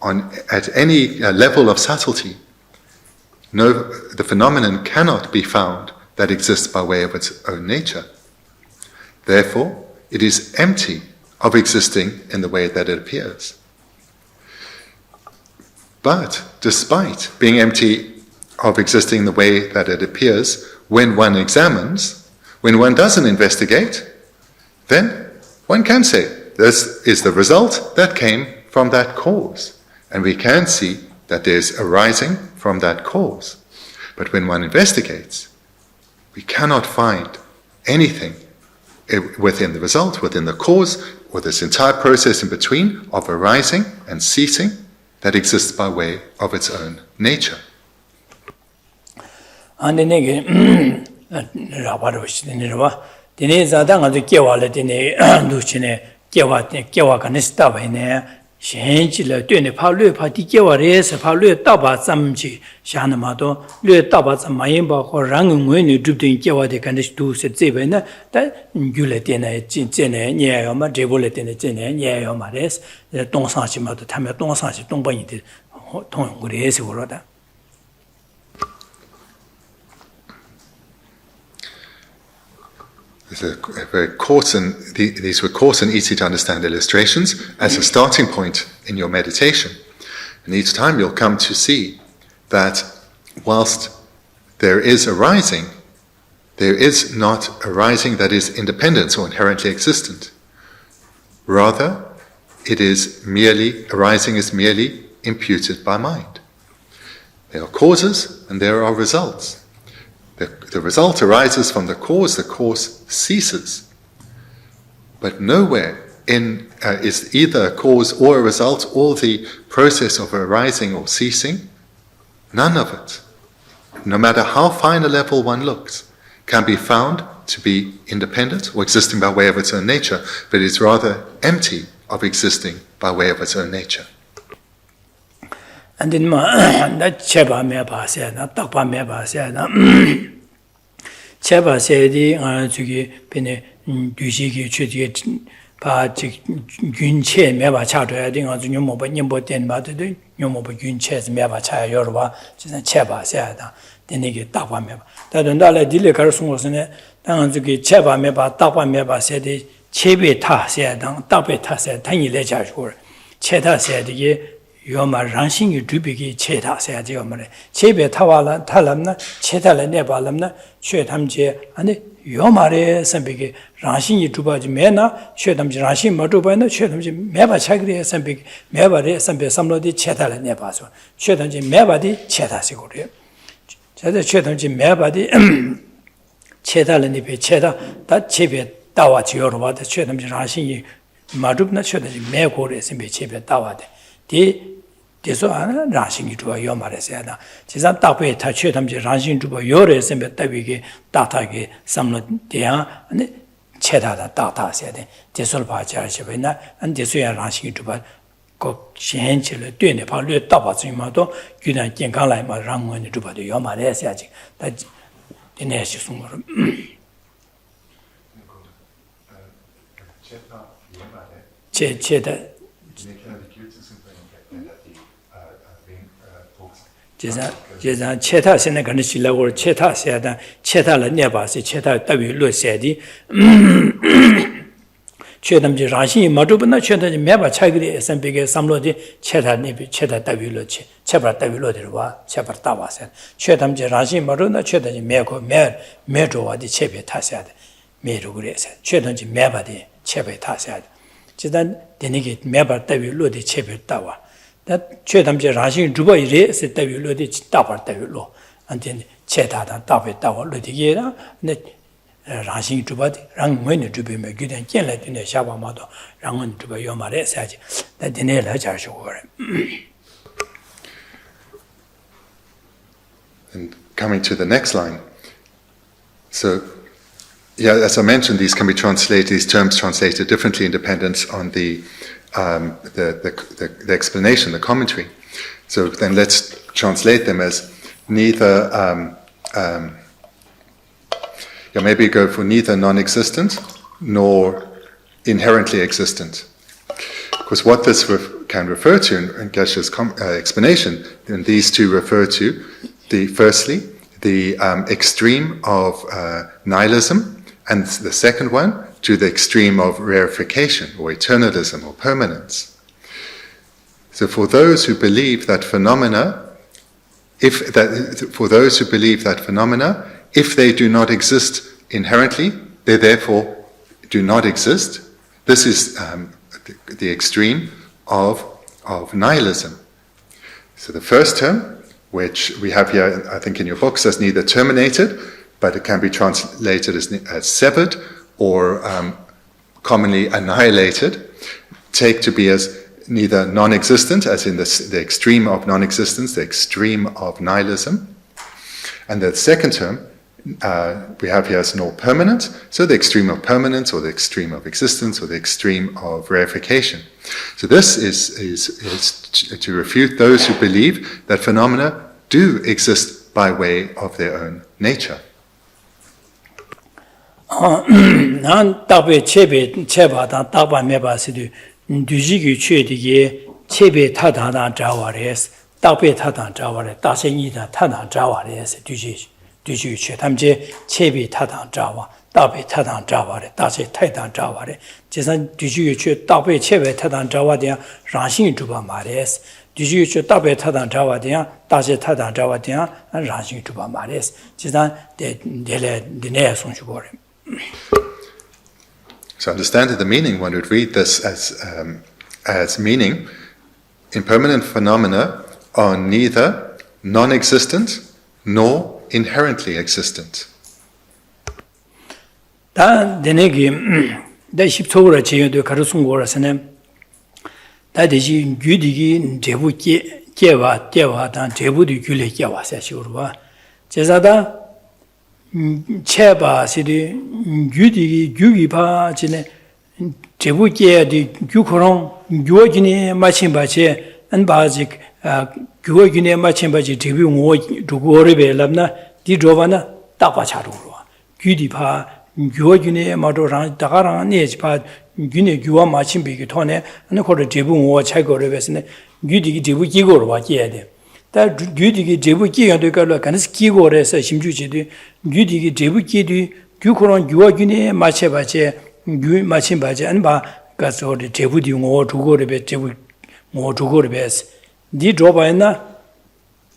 at any level of subtlety, the phenomenon cannot be found that exists by way of its own nature. Therefore, it is empty of existing in the way that it appears. But despite being empty of existing the way that it appears, when one examines, when one doesn't investigate, then one can say this is the result that came from that cause. And we can see that there's arising from that cause. But when one investigates, we cannot find anything within the result, within the cause, or this entire process in between of arising and ceasing that exists by way of its own nature. Shenjila dune pa lue pa di gewa resa pa lue taba zamji shana ma do lue taba zam mayin ba ko rang ngwe ni dubdin gewa de kan du se zebe na da yule de na jin jin ne nye yo ma de bo le de ne jin ne nye yo ma res dong sang chi ma do ta me dong sang chi dong ba yi de dong yong re se wo lo da. These were coarse and easy to understand illustrations as a starting point in your meditation. And each time you'll come to see that whilst there is arising, there is not arising that is independent or inherently existent. Rather, arising is merely imputed by mind. There are causes and there are results. The result arises from the cause ceases. But nowhere is either a cause or a result or the process of arising or ceasing. None of it, no matter how fine a level one looks, can be found to be independent or existing by way of its own nature, but is rather empty of existing by way of its own nature. And in that cheba me ba se na takpa me ba se na cheba se di jugi pene 두시기 취지 바 균체 매바 차줘야 되는 거 뇨모바 님보 된 마도도 뇨모바 균체스 매바 차야 여러와 진짜 체바세야다 되게 딱바 매바 다른달에 딜레 가르송고스네 당한 저기 체바 매바 딱바 매바 세대 체베 타세야당 딱베 타세 당이 내자고 체타세야 되게 요마 랑싱이 주비기 체타세야 되고 말에 체베 타와라 탈람나 체타를 내발람나 쉐탐제 아니 요마레 선비기 랑싱이 주바지 매나 쉐탐지 랑싱 마주바나 쉐탐지 매바 차그리 선비기 매바레 선비 삼로디 체타를 내봐서 쉐탐지 매바디 체타시고 그래요. 제가 쉐탐지 매바디 체타를 내베 체타 다 체베 따와 지어로와도 쉐탐지 랑싱이 마주브나 쉐탐지 매고레 선비 체베 따와데 디 대소 하나 라싱이 주어 요 말했어야다. 지산 딱베 다 최담지 라싱 주어 요래 선배 따비게 따타게 삼로 대야 아니 체다다 따타셔야 돼. 대소를 봐야 싶으나 안 대소야 라싱이 주어 꼭 현실을 되네 발로 따봐지마도 귀난健康来마 랑원이 주어도 요 말했어야지. 다 이내시 숨으로 체다 제가 체타세는 그런 실력으로 체타세다 체타를 내봐서 체타 따위 로세디 최담지 라신이 마주분나 최담지 매바 차기리 SMB게 삼로디 체타 내비 체타 따위 로치 체바 따위 로들와 체바 따와서 최담지 라신이 마주나 최담지 매고 매조와디 체베 타세야돼 매로 그래서 최담지 매바디 체베 타세야돼 지단 되니게 매바 따위 로디 체베 따와 다 최담제 라신 주바이레 세타빌로디 따바타빌로 안테 체다다 따베 따월로디게라 네 라신 주바디 랑문이 주베메 기된 견라드네 샤바마도 랑은 주바 요마레 사지 다 디네라 자쇼고 그래. And coming to the next line. So yeah, as I mentioned, these can be translated, these terms translated differently in dependence on the explanation, the commentary. So then let's translate them as neither, maybe go for neither non-existent nor inherently existent. Because what this can refer to in Geshe's explanation, then these two refer to firstly, the extreme of nihilism, and the second one, to the extreme of rarefication or eternalism or permanence. So for those who believe that phenomena, if they do not exist inherently, they therefore do not exist. This is the extreme of nihilism. So the first term, which we have here, I think in your book, says neither terminated, but it can be translated as severed, or commonly annihilated, take to be as neither non-existent, as in the extreme of non-existence, the extreme of nihilism. And the second term we have here as nor permanent, so the extreme of permanence, or the extreme of existence, or the extreme of rarefication. So this is to refute those who believe that phenomena do exist by way of their own nature. 난 답에 체바다 답아 매바시도 뒤지기 최디게 체베 타다나 자와레스 답에 타다 자와레 다생이다 타다 자와레스 뒤지 최담제 체베 타다 자와 답에 타다 자와레 다세 타다 자와레 제산 뒤지 최 답에 체베 타다 자와데 라신 주바 마레스 뒤지 최 답에 타다 자와데 다세 타다 자와데 라신 주바 마레스 제산 데네 손주고레. So understanding the meaning, one would read this as meaning impermanent phenomena are neither non-existent nor inherently existent. 다 되네기 다 10초로 제여도 가르송고라서는 다 대지 규디기 제부 깨와단 제부디 규례 깨와사시오르와 제자다 체바시디 규디기 규기바지네 제부께야디 규코롱 규어기네 마침바체 안바직 규어기네 마침바지 제비옹오 두고르베 랍나 디조바나 따바차루로 규디파 gyuwa gyune mato rang, daga rang neji pa gyune gyuwa machin bigi tone, ane kore jebu nguwa chai gore besine, gyu digi jebu ki gore wa kiya de. Da gyu digi jebu ki yando kala kanis ki gore sa shimju chi de, gyu digi jebu ki de, gyu koron gyuwa gyune mache bache, gyu machin bache, ane ba kaso gore jebu di nguwa dhugo rebe, jebu nguwa dhugo rebe es. Di droba ena,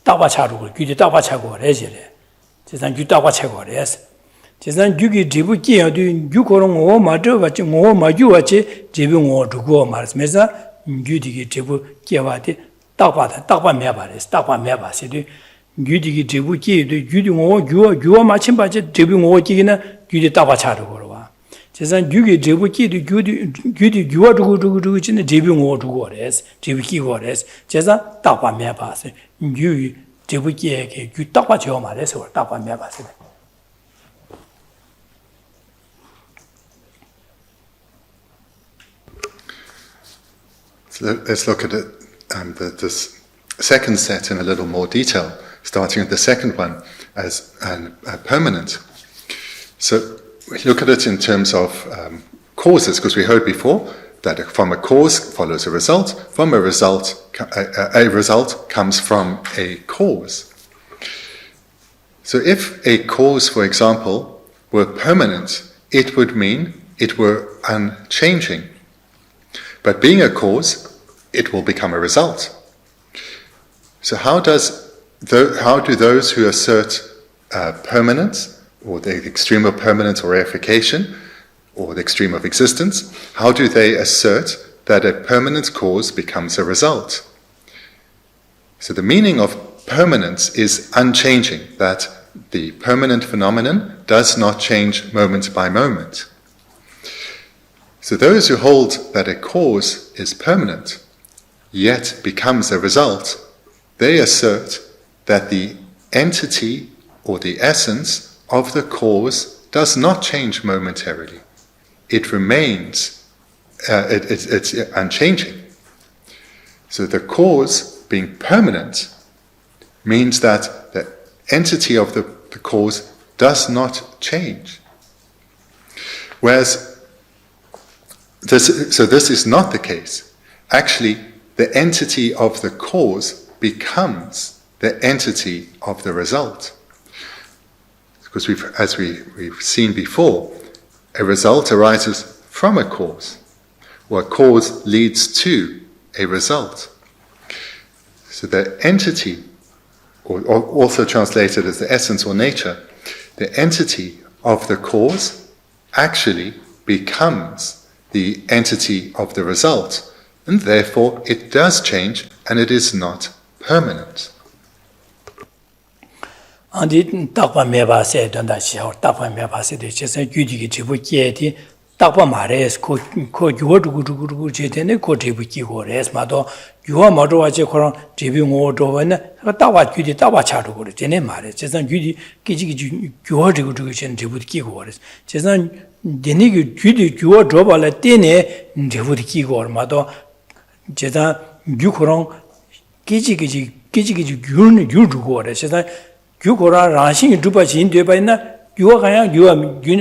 takpa cha dhugo, gyu di takpa cha gore jire. Jesan gyu takpa cha gore es. 제산 규기 제부 끼어도 규고롱 오 맞어 같이 오 마주 같이 제부 오 두고 말씀해서 규디기 제부 끼어와디 딱봐 매바레스 딱봐 매바세도 규디기 제부 끼어도 규디 오 규어 마침 바지 제부 오 끼기나 규디 딱봐 차르고 와 제산 규기 제부 끼도 규디 규어 두고 진짜 제부 오 두고레스 제부 끼고레스 제산 딱봐 매바세 규 제부 끼에게 규 딱봐 줘 말해서 딱봐 매바세 Let's look at it, this second set in a little more detail, starting with the second one as permanent. So we look at it in terms of causes, because we heard before that from a cause follows a result, from a result comes from a cause. So if a cause, for example, were permanent, it would mean it were unchanging. But being a cause, it will become a result. So how do those who assert permanence, or the extreme of permanence or reification, or the extreme of existence, how do they assert that a permanent cause becomes a result? So the meaning of permanence is unchanging, that the permanent phenomenon does not change moment by moment. So those who hold that a cause is permanent, yet becomes a result, they assert that the entity or the essence of the cause does not change momentarily. It remains, it's unchanging. So the cause being permanent means that the entity of the cause does not change. Whereas this is not the case. Actually, the entity of the cause becomes the entity of the result. Because as we've seen before, a result arises from a cause, or a cause leads to a result. So the entity, or also translated as the essence or nature, the entity of the cause actually becomes the entity of the result, and therefore it does change and it is not permanent. Andi takpa meba se donda shao takpa meba se de chesa gyudi ki jibu kieti takpa mares ko gyuwa dugu jetene ko jibu ki go res ma do gyuwa ma do wa je koran jibu ngo do wa na takpa gyudi takpa cha do go jene mare chesa gyudi ki gyuwa dugu chen jibu ki go res chesa dene gyudi gyuwa do ba la tene jibu ki go ma do chesa gyu koran ki gyun yu dugu res chesa gyukora rāshīngi dhūpa chīn dhūpa ina gyuwa kaya gyuwa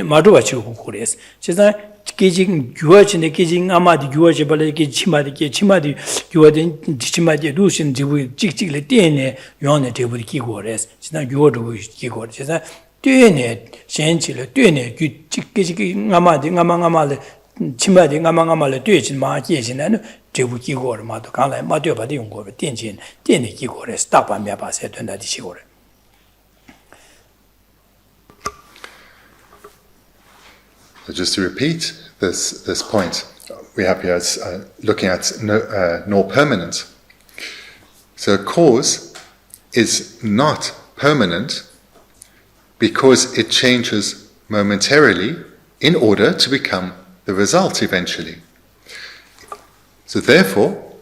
madhuwa chiru kukures. Chisa kechi gyuwa chine kechi ngāma di gyuwa chibala kechi chima di gyuwa di chima di dūshin dhibu chik le tēne yōne dhibu di ki kukures. Chisa gyuwa dhubu ki kukures. Chisa tēne shenchi le tēne kechi ngāma le chima di ngāma le tēne chini maa kiye chini dhibu ki kukures. Madhu kānglai madhuwa pati yung kukures. Tēne ki kukures. Tākpa mea pa se tuanda di chi kukures. So just to repeat this point, we have here as looking at nor permanent. So a cause is not permanent because it changes momentarily in order to become the result eventually. So therefore,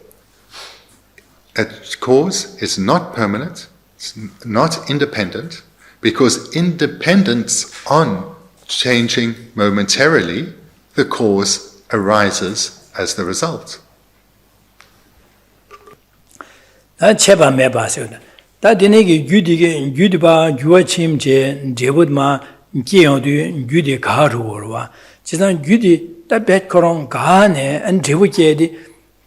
a cause is not permanent, it's not independent, because independence on changing momentarily, the cause arises as the result. Cheba meba se da dine gi gyudi ba gyuwa chim je jebud ma 기어도 규디 가루와 지난 규디 답벳 그런 가네 안 제부게디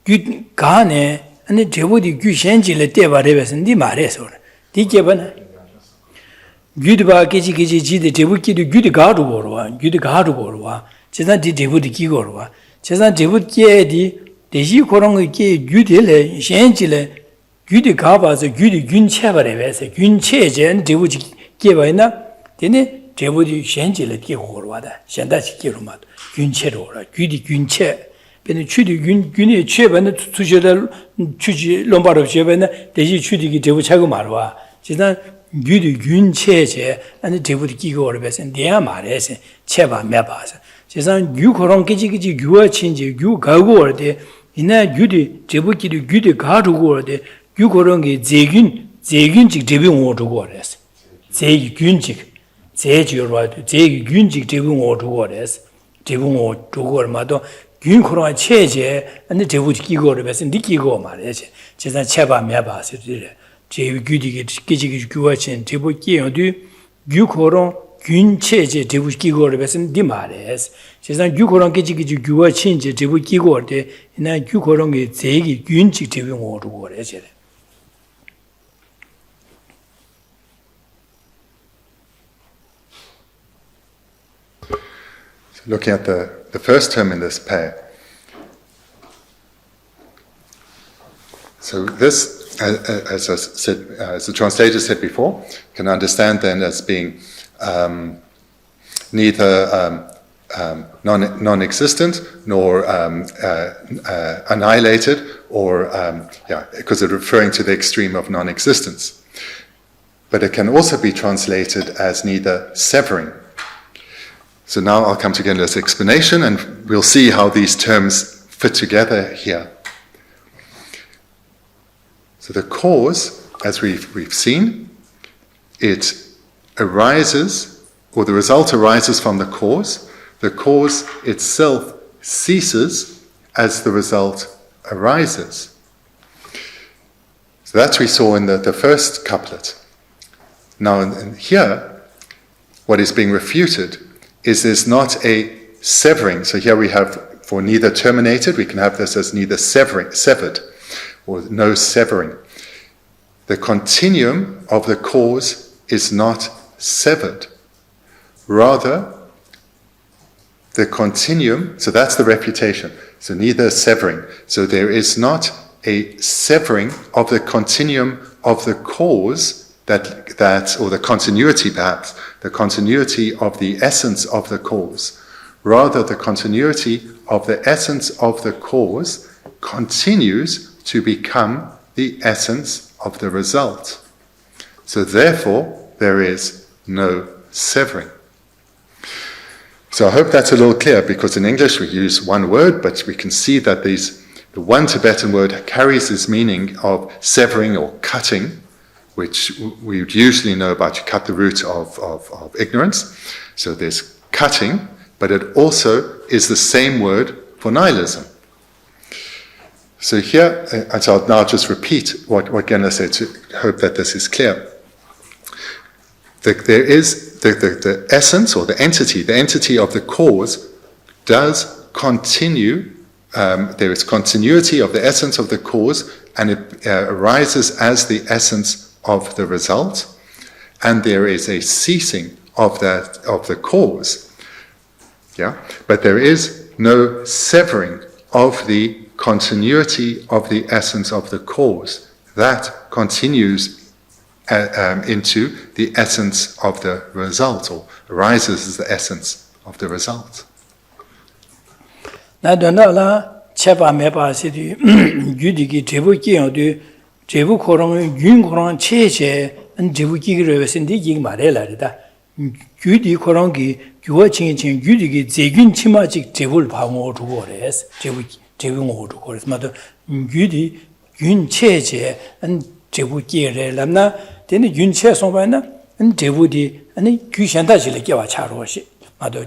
규 가네 아니 제부디 규현지를 때바래서니 말해서 디게번 규디바 기지기지 지데 제부기도 규디 가루와 규디 가루와 지난 디 제부디 기고와 지난 제부게디 대시 그런 게 규디를 현지를 규디 가봐서 규디 균체바래서 균체제 제부지 게바이나 되네 제부디 현지를 기고로와다 현다시 기로마 균체로라 규디 균체 근데 추디 균이 최반의 투제를 추지 롬바로 제반의 대시 추디기 제부 차고 말와 지난 규디 균체제 아니 제부디 기고로 배서 내야 말해서 체바 매봐서 지난 유코론 기지기지 유어친지 유 가고 어디 이나 규디 제부기도 규디 가르고 어디 유코론이 제균직 제병 오르고 그랬어 제균직 제주로도 제균직 제병 오르고 그랬어 제병 오르고 얼마도 균코론 체제 근데 제부지 기고를 해서 느끼고 말이지 제가 체바 매봐서 제규디기 기지기 규어친 제부기 어디 유코론 균체제 제부지 기고를 해서 네 말이지 제가 유코론 기지기 규어친 제부지 기고를 때 이나 유코론의 제기 균직 제병 오르고 그랬어 Looking at the first term in this pair. So this, as I said, as the translator said before, can understand then as being neither non-existent nor annihilated, or because it's referring to the extreme of non-existence. But it can also be translated as neither severing. So now I'll come to this explanation, and we'll see how these terms fit together here. So the cause, as we've seen, it arises, or the result arises from the cause. The cause itself ceases as the result arises. So that's what we saw in the first couplet. Now in here, what is being refuted is there's not a severing. So here we have, for neither terminated, we can have this as neither severed, or no severing. The continuum of the cause is not severed. Rather, the continuum, so that's the refutation. So neither severing. So there is not a severing of the continuum of the cause that or the continuity perhaps, the continuity of the essence of the cause. Rather, the continuity of the essence of the cause continues to become the essence of the result. So therefore, there is no severing. So I hope that's a little clear, because in English we use one word, but we can see that the one Tibetan word carries this meaning of severing or cutting, which we would usually know about. You cut the root of ignorance. So there's cutting, but it also is the same word for nihilism. So here, and so I'll now just repeat what Genla said to hope that this is clear. There is the essence or the entity of the cause does continue. There is continuity of the essence of the cause, and it arises as the essence of the result, and there is a ceasing of the cause. Yeah, but there is no severing of the continuity of the essence of the cause. That continues into the essence of the result, or arises as the essence of the result. 제부 코롱 윤 코롱 체제 제부 기기를 했는데 말해라다 규디 코롱기 규어칭칭 규디기 제균 치마직 제부를 방어 두고 그래서 제부 오르고 그래서 마도 규디 윤 체제 제부 기를 남나 되는 윤체 송바나 제부디 아니 규현다지를 깨와 차로시 마도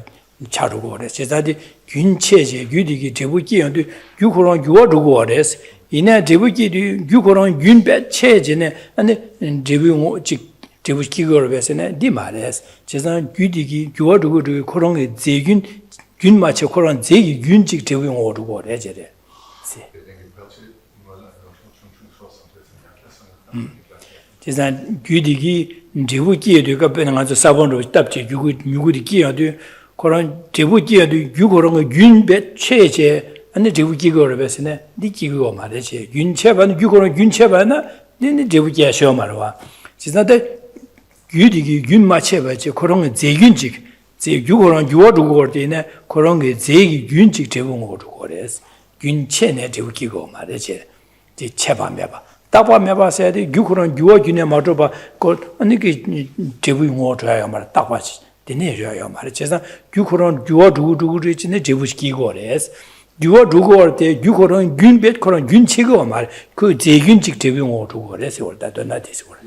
차로고 그래서 제자디 윤 체제 규디기 제부 기연도 규코롱 규어두고 그래서 이내 제부기도 규고랑 윤배 체제네 아니 제부 즉 제부 기거를 배서네 네 말에서 제상 규디기 교어두고 그런 게 제균 균 맞춰 그런 제기 균직 제부용 오르고 그래저래. 제상 규디기 제부 기에도가 배는 가서 사본으로 답지 유구디 기어도 그런 제부 기에도 유고런 거 균배 최제 안에 제부 기거를 배서네 네 기거 말이지 균체반 유고런 균체반나 네 제부 기야 시험 말와. 지난때 유디기 균 맞춰봐지 그런 거 제균직 제 유고랑 유어두고 때네 그런 게 제기 균직 제공으로 그래서 균체네 제기고 말이지 제 체반해봐 따봐해봐서야 돼 유고랑 유어균에 맞춰봐 그 아니 그 제공으로 줘야 말 따봐지 되네 줘야 말이지 그래서 유고랑 유어두고 그러지네 제부시키고 그래서 유어두고 때 유고랑 균別 그런 균체고 말그 제균직 제공으로 그래서 올다도 나디스 그래.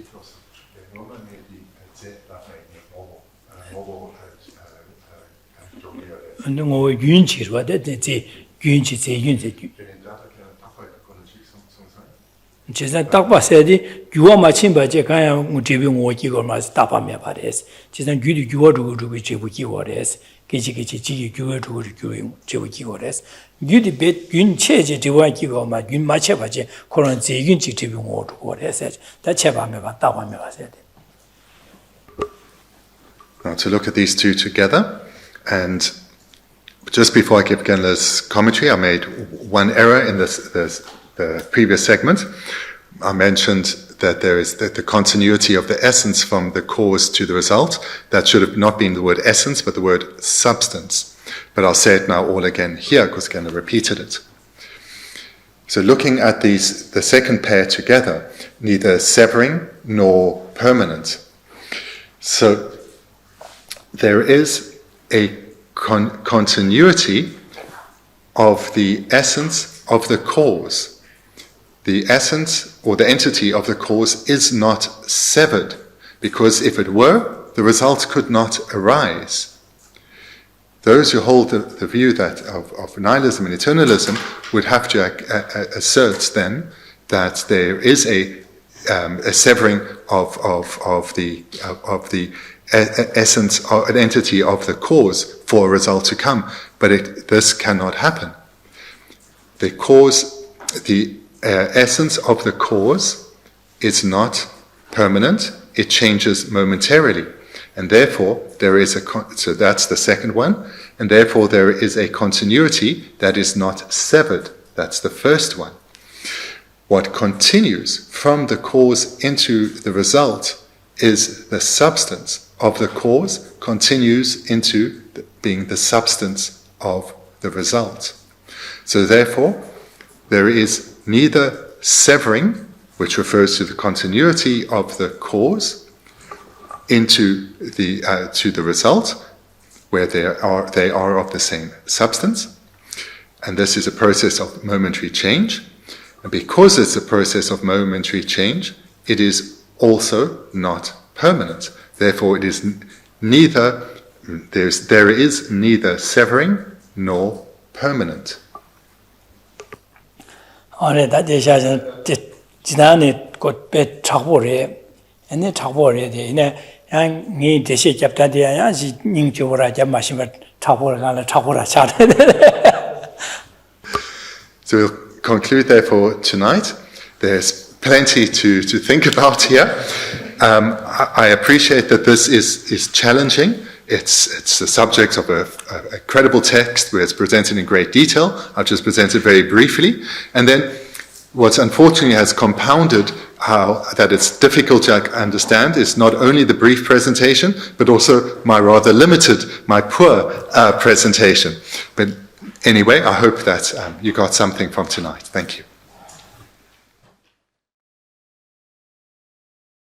뭐 윤치로 되지 윤치 제윤제 제가 딱 봤어야지 유어 맞힌 바제 그냥 제비 오기고 맞아 답하면 말해서 제가 유리 유어도 제부 기고래서 기지 유어도 제부 기고래서 유리 배 윤체제 제부 기고 윤 맞춰 바제 그런 제윤치 제비 오도 그래서 다 쳐봐면 답하면 봐야 돼. Now to look at these two together, and just before I give Genla's commentary, I made one error in the previous segment. I mentioned that there is the continuity of the essence from the cause to the result. That should have not been the word essence, but the word substance. But I'll say it now all again here, because Genla repeated it. So looking at the second pair together, neither severing nor permanent. So there is a continuity of the essence of the cause. The essence or the entity of the cause is not severed, because if it were, the result could not arise. Those who hold the view that of nihilism and eternalism would have to assert then that there is a severing of the essence or an entity of the cause for a result to come, but this cannot happen. The essence of the cause is not permanent; it changes momentarily, and therefore there is so that's the second one, and therefore there is a continuity that is not severed. That's the first one. What continues from the cause into the result is the substance of the cause continues into being the substance of the result. So therefore, there is neither severing, which refers to the continuity of the cause, into to the result, where they are of the same substance, and this is a process of momentary change. And because it's a process of momentary change, it is also not permanent. Therefore, it is there is neither severing nor permanent. 안에 다 대샤전 지난에 곧배 작보래 안에 작보래 되네 양이 대시 잡다디야 양시 닝조라 잡마시면 작보를 가는 작보라 잘. So we'll conclude therefore tonight. There's plenty to think about here. I appreciate that this is challenging. It's the subject of a credible text where it's presented in great detail. I'll just present it very briefly. And then what unfortunately has compounded that it's difficult to understand is not only the brief presentation, but also my rather limited, my poor presentation. But anyway, I hope that you got something from tonight. Thank you.